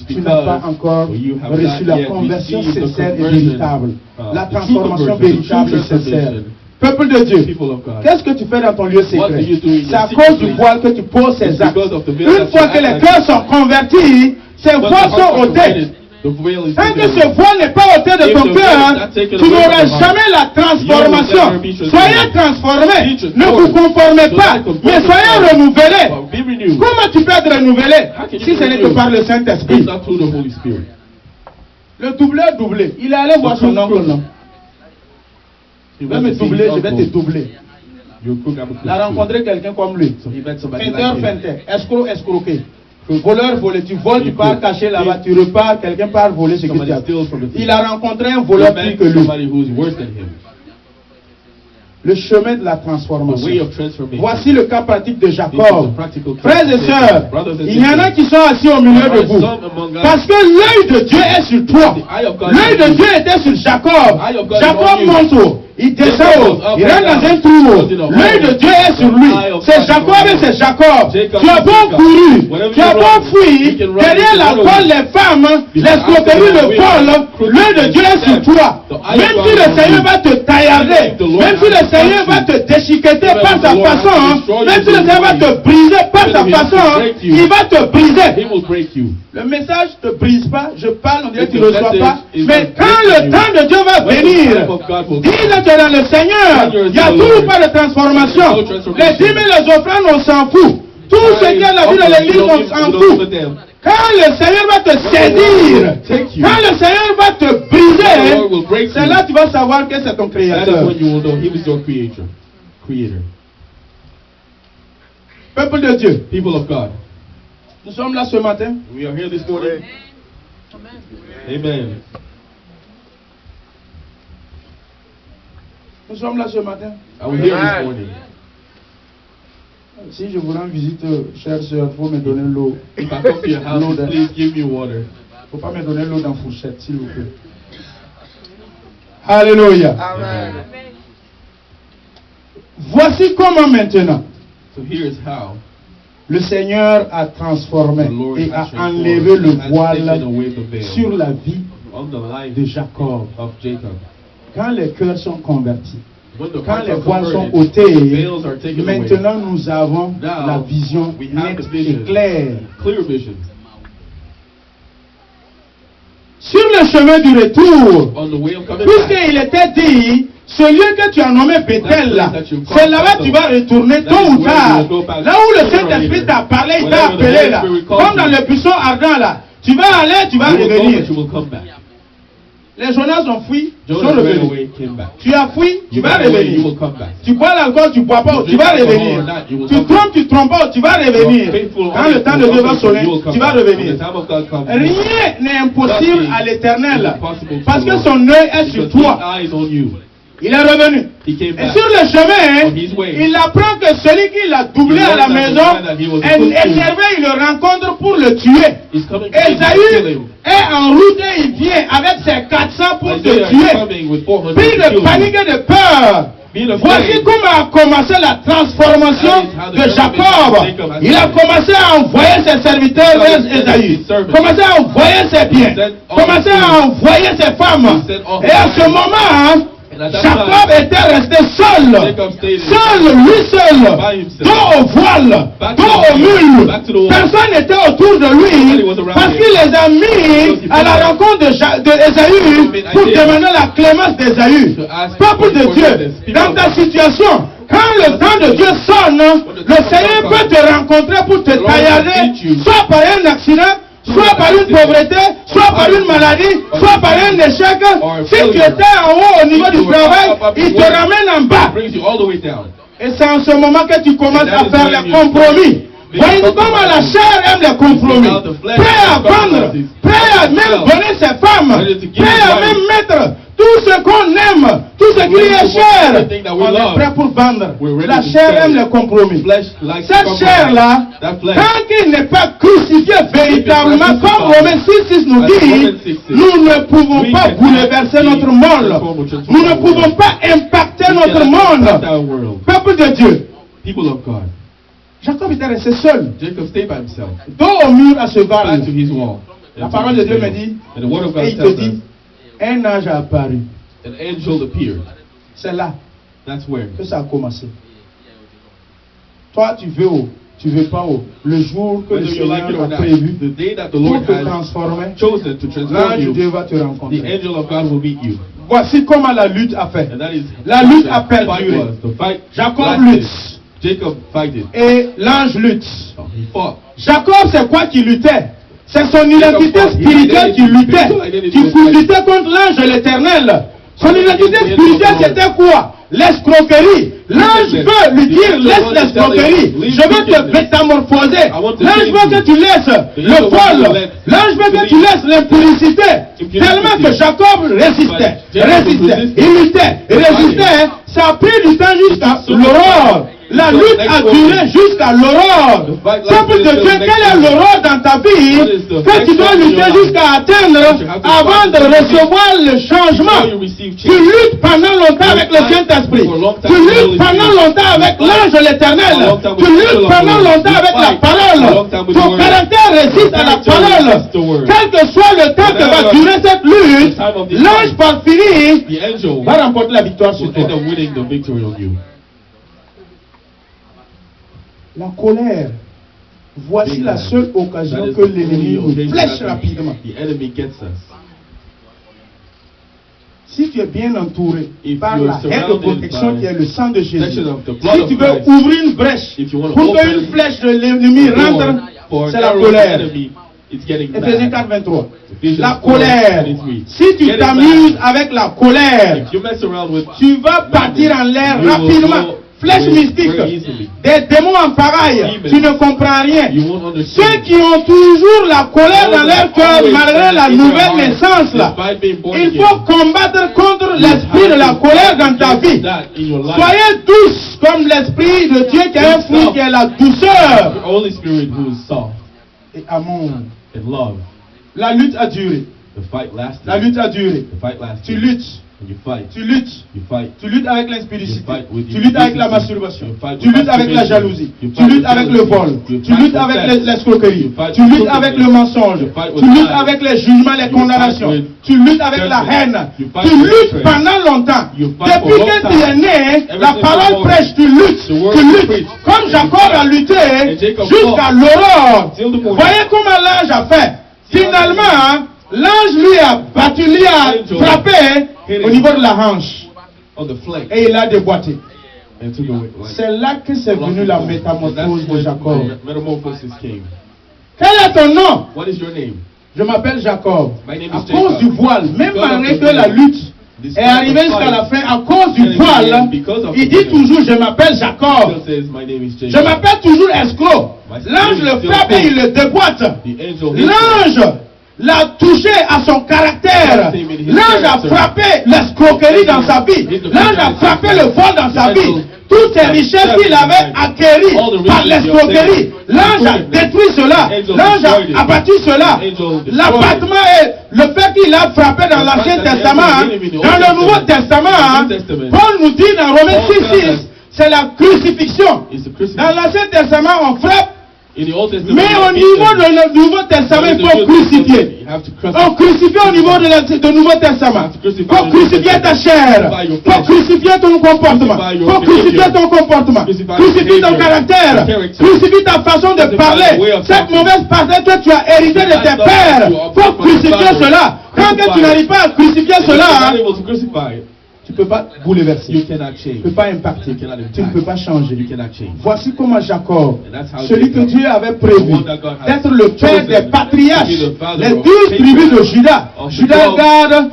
tu n'as pas encore reçu la conversion sincère et véritable. La transformation véritable et sincère. Peuple de Dieu, qu'est-ce que tu fais dans ton lieu secret? C'est à cause du voile que tu poses ces actes. Une fois que les cœurs sont convertis, ces voiles sont ôtés. Tant que ce voile n'est pas ôté de ton cœur, tu n'auras jamais la transformation. Soyez transformés. Ne vous conformez pas, mais soyez renouvelés. Comment tu peux être renouvelé si ce n'est que par le Saint-Esprit? Le doublé. Il est allé voir son oncle, non? Je vais me doubler, je vais te doubler. Il a rencontré quelqu'un comme lui. Feinteur, escroqué. Voleur, volé, tu voles, tu pars cacher là-bas, tu repars, quelqu'un part voler ce que tu as. Il a rencontré un voleur plus que lui. Le chemin de la transformation. Voici le cas pratique de Jacob. Frères et sœurs, il y en a qui sont assis au milieu de vous. Parce que l'œil de Dieu est sur toi. L'œil de Dieu était sur Jacob. Jacob monte. Il descend, il rentre dans un trou. L'œil de Dieu est sur lui. C'est Jacob et c'est Jacob. Tu as beau courir, tu as beau fuir, derrière la voile, les femmes, l'escroquerie, le vol, l'œil de Dieu est sur toi. Même si le Seigneur va te taillarder, même si le Seigneur va te déchiqueter par sa façon, même si le Seigneur va te briser par sa façon, il va te briser. Le message ne te brise pas, je parle, on dirait que tu ne le reçois pas. Mais quand le temps de Dieu va venir, dis-le que dans le Seigneur, il n'y a toujours pas de transformation. Les dîmes et les offrandes, on s'en fout. Tout ce qui est la vie de l'église, on s'en fout. Quand le Seigneur va te saisir, quand le Seigneur va te briser, c'est là que tu vas savoir que c'est ton Créateur. Peuple de Dieu, People of God, nous sommes là ce matin. we are here this morning. Amen. Nous sommes là ce matin. Are we here this morning? Si je vous rends visite, chère sœur, il faut me donner l'eau. If I come to your house, please give me water. Il ne faut pas me donner l'eau dans la fourchette, s'il vous plaît. Alléluia. Amen. Voici comment maintenant So here is how le Seigneur a transformé the Lord et a has enlevé le has voile taken away the veil sur la vie on the life de Jacob. of Jacob. Quand les cœurs sont convertis, When the quand hearts les are voiles sont converted, the ôtés, veils are taken away. maintenant nous avons Now, la vision we have nette the vision, et claire. clear vision. Sur le chemin du retour, On the way of coming back, puisqu'il était dit, ce lieu que tu as nommé Bethel, là, c'est là-bas que tu vas retourner tôt ou tard. Là où le Saint-Esprit t'a parlé, il t'a appelé là. Comme dans le buisson ardent là. Tu vas aller, tu vas you will go, revenir. but you will come back. Les Jonas ont fui, ils sont Jonah ran revenus. away, came back. Tu as fui, tu You vas ran away, you revenir. will come back. Tu bois l'alcool, tu bois pas, tu vas revenir. Tu trompes pas, tu vas revenir. Quand le temps de Dieu va sonner, tu vas revenir. Rien n'est impossible à l'Éternel parce que son œil est sur toi. Il est revenu. he came Et back. sur le chemin, On his way. il apprend que celui qui l'a doublé à la maison est énervé, il le rencontre pour le tuer. He's coming to kill Ésaü him. est en route et il vient avec ses 400 pour te Isaiah is tuer. coming with 400 Pris to de kill panique you. et de peur. Being Voici afraid. comment a commencé la transformation de Jacob. Il a commencé à envoyer ses serviteurs vers Ésaü. Commencé à envoyer ses biens. Commencé à envoyer ses femmes. Et à ce moment, Jacob était resté seul. Seul, lui seul. Dos au voile. Dos au mule. Personne n'était autour de lui. Parce qu'il les a mis à la rencontre d'Ésaü pour demander la clémence d'Ésaü. Peuple de Dieu, dans ta situation, quand le temps de Dieu sonne, le Seigneur peut te rencontrer pour te taillader, soit par un accident, soit par une pauvreté, soit par une maladie, soit par un échec. Si tu étais en haut au niveau du travail, il te ramène en bas. Brings you all the way down. Et c'est en ce moment que tu commences à faire les compromis. Voyez comment la chair aime les compromis. Prêt à vendre, prêt à même donner ses femmes, prêt à même mettre tout ce qu'on aime, tout ce qui est cher. On est prêt pour vendre. La chair aime les compromis. Cette chair-là, tant qu'il n'est pas crucifié véritablement, comme Romains 6,6 nous dit, nous ne pouvons pas bouleverser notre monde. Nous ne pouvons pas impacter notre monde. Peuple de Dieu. People of God. Jacob était resté seul, Jacob stayed by himself. dos au mur à ce Back val. to his wall. La parole de Dieu me dit, And the word of God et il te tells dit, us, un ange a apparu. an angel appeared. C'est là That's where. que ça a commencé. Toi, tu veux pas le jour que le Whether you like it Seigneur or a not, prévu the day that the pour Lord te has transformer, chosen to transform l'ange de Dieu you, va te the rencontrer. angel of God will meet you. Voici comment la lutte a fait. And that is La lutte what a the fight perduré. was. The fight Jacob lasted. lutte Jacob fighted. et l'ange lutte. So he fought. Jacob, c'est quoi qui luttait? C'est son identité spirituelle qui luttait. Qui luttait contre l'ange de l'éternel. Son identité spirituelle, c'était quoi? L'escroquerie. L'ange veut lui dire, laisse l'escroquerie. Je veux te métamorphoser. L'ange veut que tu laisses le vol. L'ange veut que tu laisses l'impudicité. Tellement que Jacob résistait. Il luttait. Il résistait. Ça a pris du temps jusqu'à l'aurore. La lutte a duré jusqu'à l'aurore. Peuple de Dieu, quelle est l'aurore dans ta vie que tu dois lutter jusqu'à atteindre avant de recevoir le changement? Tu luttes pendant longtemps avec le Saint-Esprit. Tu luttes pendant longtemps avec l'ange de l'éternel. Tu luttes pendant longtemps avec la parole. Ton caractère résiste à la parole. Quel que soit le temps que va durer cette lutte, l'ange par finir The angel va remporter la victoire sur will toi. end up winning the victory on you. La colère. Voici la seule occasion That is que the l'ennemi only nous occasion flèche that rapidement. the enemy gets us. Si tu es bien entouré If par you la are haie de surrounded protection by qui est le sang de Jésus, protection of the blood si of tu veux Christ, ouvrir une brèche if you want to pour open qu'une flèche de l'ennemi rentre, for c'est an la arrow of the colère. enemy, it's getting Éphésiens mad. 4, 23. Ephesians La 4, colère. 23. Si tu Getting t'amuses mad. avec la colère, If you mess around with tu vas partir en l'air you will rapidement. go Flèche very mystique. easily. Des démons en pareil. Demons. Tu ne comprends rien. You won't Ceux understand. qui ont toujours la colère dans leur cœur malgré la nouvelle naissance là, Despite being born il again, faut combattre contre l'esprit de la colère dans ta vie. that in your life. Soyez douce comme l'esprit de Dieu qui a un fruit qui est la douceur The Holy Spirit who is soft et amour. and love. La lutte a duré. The fight lasted. La lutte a duré. The fight lasted. Tu luttes. And you fight. Tu luttes. You fight. Tu luttes avec l'impudicité. You fight with Tu luttes avec la impudicity. masturbation. You fight Tu with luttes avec la masturbation. jalousie. You Tu fight luttes with avec le jealousy. vol. You Tu fight luttes with avec theft. l'escroquerie. You fight Tu with luttes crookedness. avec le mensonge. You fight with Tu luttes lies. avec les jugements, les You condamnations. fight with Tu luttes avec la judgment. haine. You fight Tu with luttes hatred. pendant longtemps. You fight for Depuis a long que tu es time. né, Ever la since parole you were prêche, tu luttes. The word Tu is luttes. preached. Comme Jacob a lutté And Jacob jusqu'à fought. l'aurore. Till the morning. Voyez comment l'ange a fait. Finalement, l'ange lui a battu, lui a frappé au niveau de la hanche. On the flank. Et il a déboîté. And took away. C'est là que c'est venu la métamorphose de Jacob. Metamorphosis came. Quel est ton nom? What is your name? Je m'appelle Jacob. My name À is cause Jacob. du voile, même Because of malgré the que la veil. lutte This est arrivée jusqu'à la fin, à cause du voile, il dit toujours je m'appelle Jacob. Still says my name is Je Jacob. m'appelle toujours escroc. L'ange le frappe et il le déboîte. The angel hit him. L'ange l'a touché à son caractère. L'ange a frappé l'escroquerie dans sa vie. L'ange a frappé le vol dans sa vie. Toutes ces richesses qu'il avait acquéries par l'escroquerie, l'ange a détruit cela. L'ange a abattu cela. L'abattement et le fait qu'il a frappé dans l'Ancien Testament, dans le Nouveau Testament, Paul nous dit dans Romains 6:6, c'est la crucifixion. Dans l'Ancien Testament, on frappe. Mais au niveau du Nouveau Testament, il faut crucifier. On crucifie au niveau du Nouveau Testament. Il faut crucifier ta chair. Il faut crucifier ton comportement. Il faut crucifier ton comportement. Crucifier ton caractère. Crucifier ta façon de parler. Cette mauvaise parole que tu as héritée de tes pères. Il faut crucifier cela. Quand tu n'arrives pas à crucifier cela, tu ne peux pas bouleverser. Tu ne peux pas impacter. Tu ne peux pas changer. Voici comment Jacob, celui que Dieu avait prévu d'être le père des patriarches, les 12 tribus de Juda, Juda, Gad,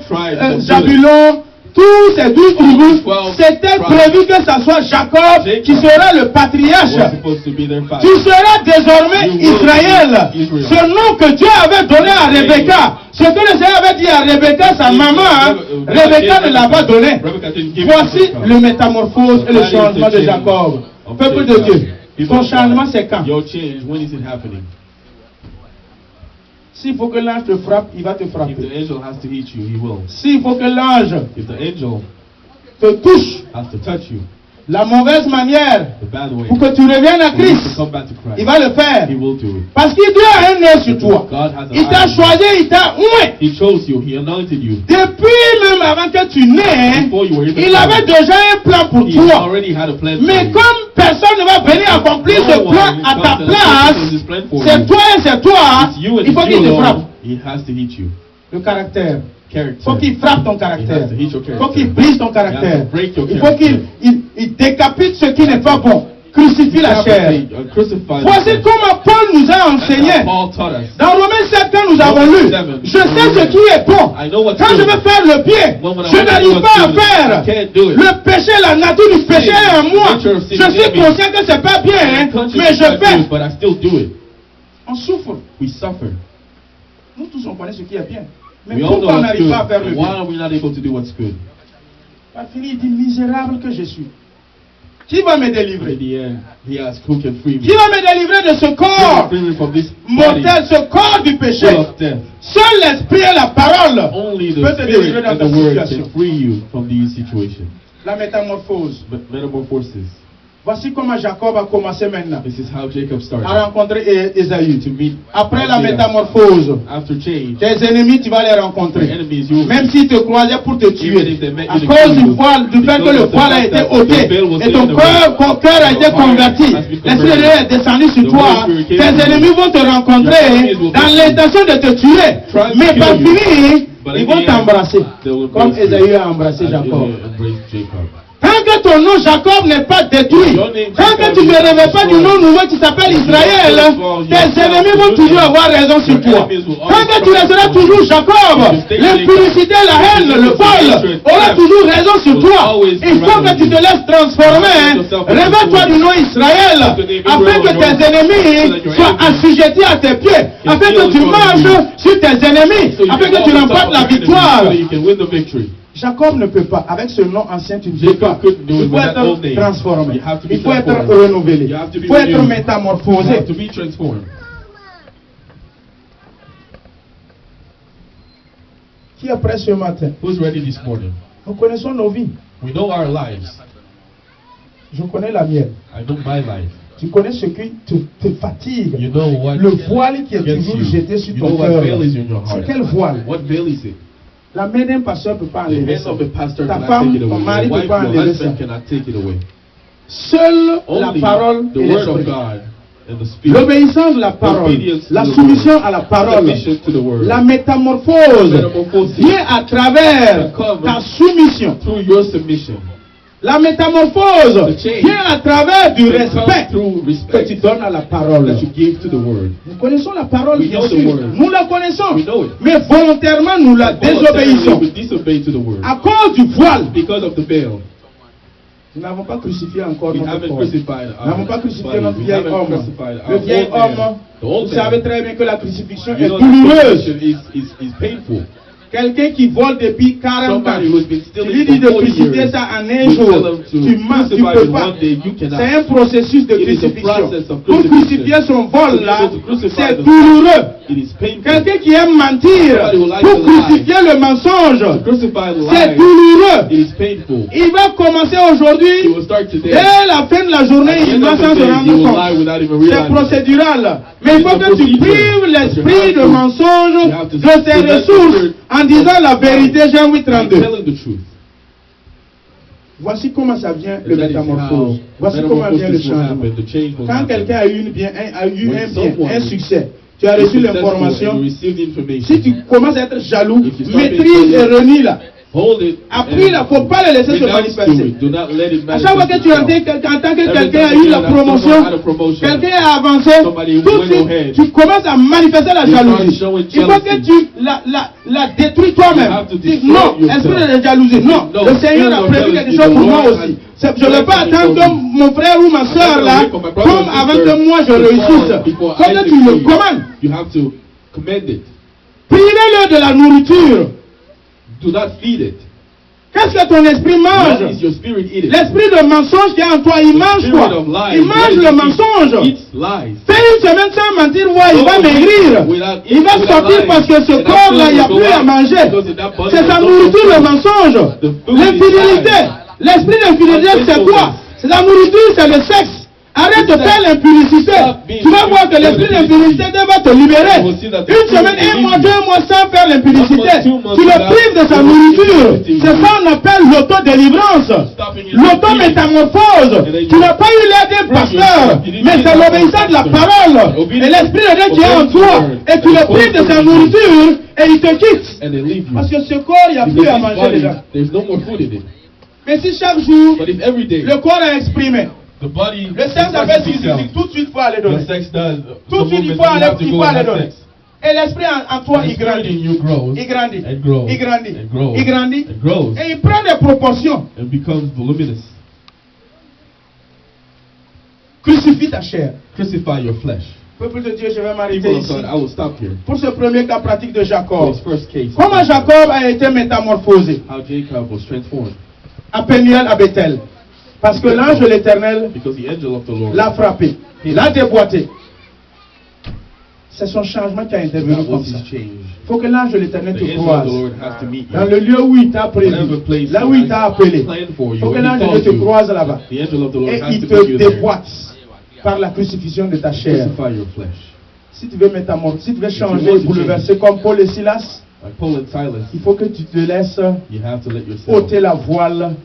Zabulon, tous ces 12 tribus, c'était prévu que ce soit Jacob qui sera le patriarche. Tu seras désormais Israël. Ce nom que Dieu avait donné à Rebecca, ce que le Seigneur avait dit à Rebecca, sa maman, Rebecca ne l'a pas donné. Voici le métamorphose et le changement de Jacob. Peuple de Dieu, ton changement c'est quand? S'il faut que l'ange te frappe, il va te frapper. S'il faut que l'ange te touche, la mauvaise manière pour que tu reviennes à Christ, il va le faire. Parce qu'il Dieu a un œil sur toi. Il t'a choisi, il t'a oué. Depuis même avant que tu nais, il avait déjà un plan pour toi. Mais comme personne ne va venir accomplir ce plan à ta place, c'est toi et c'est toi, il faut qu'il te frappe. Le caractère. Il faut qu'il frappe ton caractère. Il faut qu'il brise ton caractère. Il faut qu'il décapite ce qui n'est pas bon. Crucifie la chair. Voici comment Paul nous a enseigné. Dans Romains 7, quand nous avons lu, je sais ce qui est bon. Quand je veux faire le bien, je n'arrive pas à faire. Le péché, la nature du péché est en moi. Je suis conscient que c'est pas bien, mais je fais. On souffre. Nous tous on connaît ce qui est bien. Mais pourquoi on n'arrive pas à faire le bien? Il dit misérable que je suis. Qui va me délivrer? Qui va me délivrer de ce corps mortel, ce corps du péché? Seul l'esprit et la parole peuvent te délivrer dans ta situation. La métamorphose. Voici comment Jacob a commencé maintenant à rencontrer Ésaü. Après la métamorphose, tes ennemis, tu vas les rencontrer. Même s'ils te croisaient pour te tuer, à cause du voile, du fait que le voile a été ôté et ton cœur a été converti, l'esprit de Dieu est descendu sur toi, tes ennemis vont te rencontrer dans l'intention de te tuer. Mais par fini, ils vont t'embrasser, comme Ésaü a embrassé Jacob. Tant que ton nom Jacob n'est pas détruit, tant que tu ne rêves pas du nom nouveau qui s'appelle Israël, tes ennemis vont toujours avoir raison sur toi. Tant que tu resteras toujours Jacob, l'impudicité, la haine, le vol aura toujours raison sur toi. Il faut que tu te laisses transformer. Réveille-toi du nom Israël, afin que tes ennemis soient assujettis à tes pieds, afin que tu marches sur tes ennemis, afin que tu remportes la victoire. Jacob ne peut pas. Avec ce nom ancien, tu ne peux pas. Il faut être transformé. Il faut être renouvelé. Il faut être métamorphosé. Qui est prêt ce matin? Nous connaissons nos vies. Je connais la mienne. Tu connais ce qui te fatigue. Le voile qui est toujours jeté sur ton cœur. C'est quel voile? La main d'un pasteur ne peut pas enlever ça. Ta femme, ton mari ne peut pas enlever ça. Seule la parole et l'esprit. L'obéissance de la parole, la soumission à la parole, la métamorphose vient à travers ta soumission. La métamorphose vient à travers du respect que tu donnes à la parole. Nous connaissons la parole, bien sûr. Nous la connaissons. Mais volontairement, nous la désobéissons. À cause du voile. Nous n'avons pas crucifié encore We notre haven't corps. crucified Nous n'avons pas our crucifié body. notre We vieil haven't homme. crucified Le our vieil old man. homme, The vous old savez man. très bien que la crucifixion You est know, douloureuse. the crucifixion is painful. Quelqu'un qui vole depuis 40 ans, Somebody who's been tu stealing lui dis de for 40 crucifier years, ça en un you jour. tell them to Tu mens, tu crucify peux in pas. one day, you cannot. C'est un processus de It is a crucifixion. process of Pour crucifixion. crucifier son vol To be là, able to crucify c'est the douloureux. It is painful. Quelqu'un qui aime mentir Somebody who likes pour to lie. crucifier le mensonge, To crucify the c'est lie, douloureux. it is painful. Il va commencer He aujourd'hui, will start today. dès la fin de la journée, At the il end va of the s'en se day, he rendre will lie compte. without even C'est realizing. procédural. Mais il faut que tu prives l'esprit de mensonge You have to de ses prevent the ressources spirit en disant la vérité, Jean By 8:32. telling the truth. Voici comment ça vient le And that is métamorphose. how Voici comment vient le metamorphosis will changement. happen. The change will Quand happen. quelqu'un a eu un bien, When un someone succès, tu as is reçu successful and l'information. you receive the information, Si tu commences à être jaloux, If you start maîtrise being et renie là. hold it. Après, il ne faut pas le laisser se renounce to manifester. it. Do not let it À chaque fois que tu manifest itself. entends que Every quelqu'un a time eu you la hear that someone promotion, had a promotion, quelqu'un a avancé, somebody tout de went suite, ahead. tu commences à manifester la You start jalousie. showing Il faut que jealousy. tu la détruis toi-même. You have to Dis, destroy non, yourself. esprit de jalousie, non. No, Le Seigneur a spirit of prévu jealousy, quelque chose pour the moi Lord aussi. has Je ne vais pas planned attendre for que me. mon frère ou ma soeur I'm là not gonna wait for my brother tombe or avant sister que moi je to réussisse. fall before Faut I que tu le succeed. commandes. You have to commend it. Privez-le de la nourriture. Do not feed it. Qu'est-ce que ton esprit mange? What is your spirit eating? L'esprit de mensonge qui est en toi, il mange Spirit quoi? of lies. Il mange le mensonge. Eats lies. Fais une semaine sans mentir, voir, il va maigrir. Il va sortir parce que ce corps-là, il n'y a plus à manger. C'est sa nourriture, le mensonge. L'infidélité. L'esprit d'infidélité, c'est quoi? C'est la nourriture, c'est le sexe. Arrête de faire l'impudicité. Tu vas voir que l'esprit d'infidélité va te libérer. Une semaine, un mois, 2 mois sans faire l'impudicité. Tu le prives de sa nourriture. C'est ça qu'on appelle l'auto-délivrance. L'auto-métamorphose. Tu n'as pas eu l'air d'un pasteur, mais c'est l'obéissance de la parole. Et l'esprit de Dieu qui est en toi. Et tu le prives de sa nourriture et il te quitte. And they leave you. Parce que ce corps, il n'y a plus Because à this manger body, dedans. there's no more food in it. Mais si chaque jour, But if every day le corps a exprimé, the body le sexe starts avait to dit, sell, tout de suite, il faut aller donner. the sex does. Tout de suite, il faut aller, donner. Et l'esprit en toi, The il spirit in grandit. you grows. Il grandit. And grows. Il grandit. And grows. Il grandit. And grows. Et il prend des proportions. And becomes voluminous. Crucifie ta chair. Crucify your flesh. Peuple de Dieu, je vais m'arrêter People of ici. God, I will stop here. Pour ce premier cas pratique de For Jacob. his first case. Comment Jacob a été métamorphosé How Jacob was transformed. à Péniel, à Bethel. Parce que l'ange de l'Éternel Because the angel of the Lord. l'a frappé, l'a déboîté. C'est son changement qui a intervenu That comme was ça. his change. Il faut que l'ange de l'Éternel The te angel of croise. the Lord has to meet Dans you. le lieu où il t'a prévu, Whatever place là où il t'a appelé. planned for Il you. faut que When l'ange he de Dieu calls te you, croise là-bas. the angel of the Lord Et has il to te put you there. déboîte par la crucifixion de ta chair. Crucify your flesh. Si tu veux métamorphoser, si tu veux you changer want to pour le verser comme Paul et Silas, Like Paul and Silas, il faut que tu te laisses you have to let yourself ôter la voile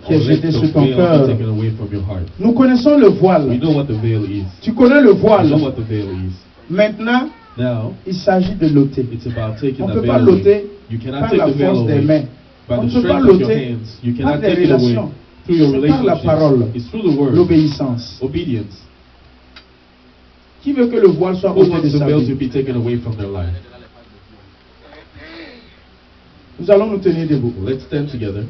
qui est let jetée the sur ton veil cœur. be taken away from your heart. Nous connaissons le We voile. know what the veil is. Tu connais le We voile. know what the veil is. Maintenant, Now, il s'agit de l'ôter. it's about taking On ne the peut veil pas away. l'ôter You cannot par take la the veil force des away mains. by On the ne peut pas strength of your l'ôter hands. You par cannot des take it away relations. through your C'est par la parole. relationships. It's through the word. L'obéissance. Obedience. Qui veut que le voile soit Who ôté wants de the sa veil to vie? be taken away from their life? Nous allons nous tenir debout. Let's stand together.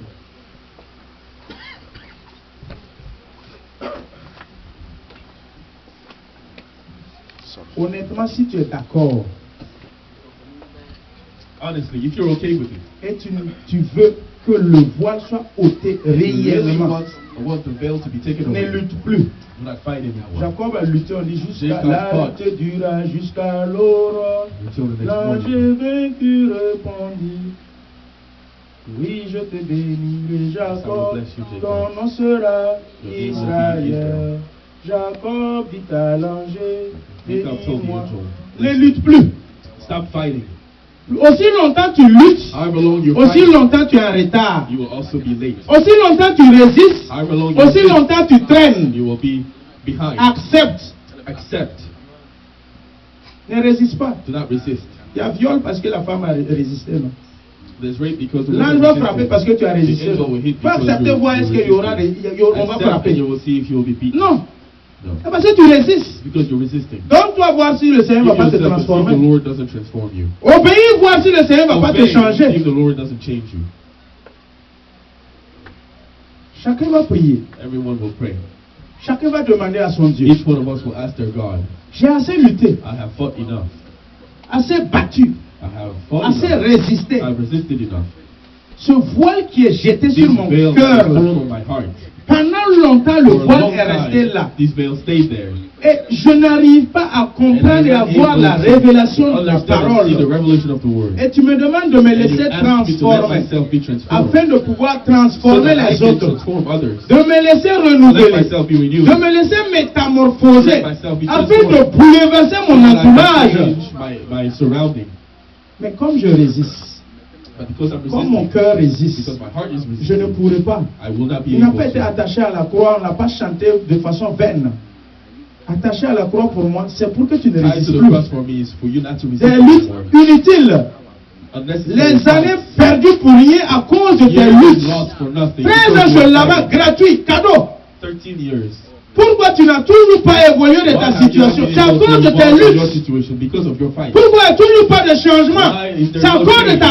Honnêtement, si tu es d'accord Honestly, if you're okay with it, et tu veux que le voile soit ôté you really réellement, want the veil to be taken ne away. lutte plus. Do not fight anymore. Jacob a lutté, on dit jusqu'à Jacob la fought. lutte dura jusqu'à l'aurore. Until the next L'ange morning. vaincu répondit, oui, je te bénis, Jacob, bless you, Jacob. ton nom sera Your name will be Israël. Israel. Jacob dit à l'ange, Jacob told the bénis-moi. angel, Ne lutte plus. stop fighting. Aussi longtemps tu luttes, However long you aussi fight, longtemps tu es en retard. you will also be late. Aussi longtemps tu résistes, However long you aussi resist, longtemps tu traînes. you will be behind. Accepte. Accept. Ne résiste pas. Do not resist. Il y a viol parce que la femme a résisté. Non? There's rape because the L'ange woman va resisted. frapper parce que tu as résisté. The angel will Il hit faut because accepter, you- voir you est-ce qu'il y aura, resisted. on va Accept and frapper. you will see if you will be beaten. Non, No. c'est parce que tu résistes. Because you're resisting. Donne-toi voir si le Seigneur ne va Give pas te yourself and see if the transformer. Lord doesn't transform you. Obéis, voir si le Seigneur ne va pas te Obey, changer. if the Lord doesn't change you. Chacun va prier. Everyone will pray. Chacun va demander à son Dieu. Each one of us will ask their God, J'ai assez lutté, I have fought enough. assez battu, I have fought assez enough. résisté. I've resisted enough. Ce voile qui est jeté This sur mon veil is cœur, thrown on my heart. pendant longtemps, le For a voile long est resté là. time, this veil stayed there. Et je n'arrive pas à comprendre et à voir la révélation de la Understand and parole. see the revelation of the word. Et tu me demandes de me And you laisser ask me to let transformer, myself be transformed, afin de pouvoir so transformer that I les can autres, transform others. de me laisser Let renouveler, myself be renewed. de me laisser métamorphoser, Let myself be afin de transformed. bouleverser mon So that I can entourage. change my surrounding. Mais comme je résiste, But because I'm comme mon resisting, cœur résiste, because my heart is je ne resisting, pourrai pas. I will not be Il n'a able pas été to. attaché à la croix, on n'a pas chanté de façon vaine. Attaché à la croix pour moi, c'est pour que tu ne Tied to résistes the plus. cross for me is for you not to resist Des luttes anymore. inutiles, Unnecessary les années fights. perdues pour rien à cause de tes Years luttes. lost for nothing. 13 because ans you sur are là-bas, fighting. gratuit, cadeau. 13 years. Pourquoi tu n'as toujours pas évolué de Why ta have you not situation? been C'est à able to cause de evolve tes in your luttes. situation? Because of your fight. Pourquoi il n'y a toujours pas de changement? Why is there C'est à no cause de change? ta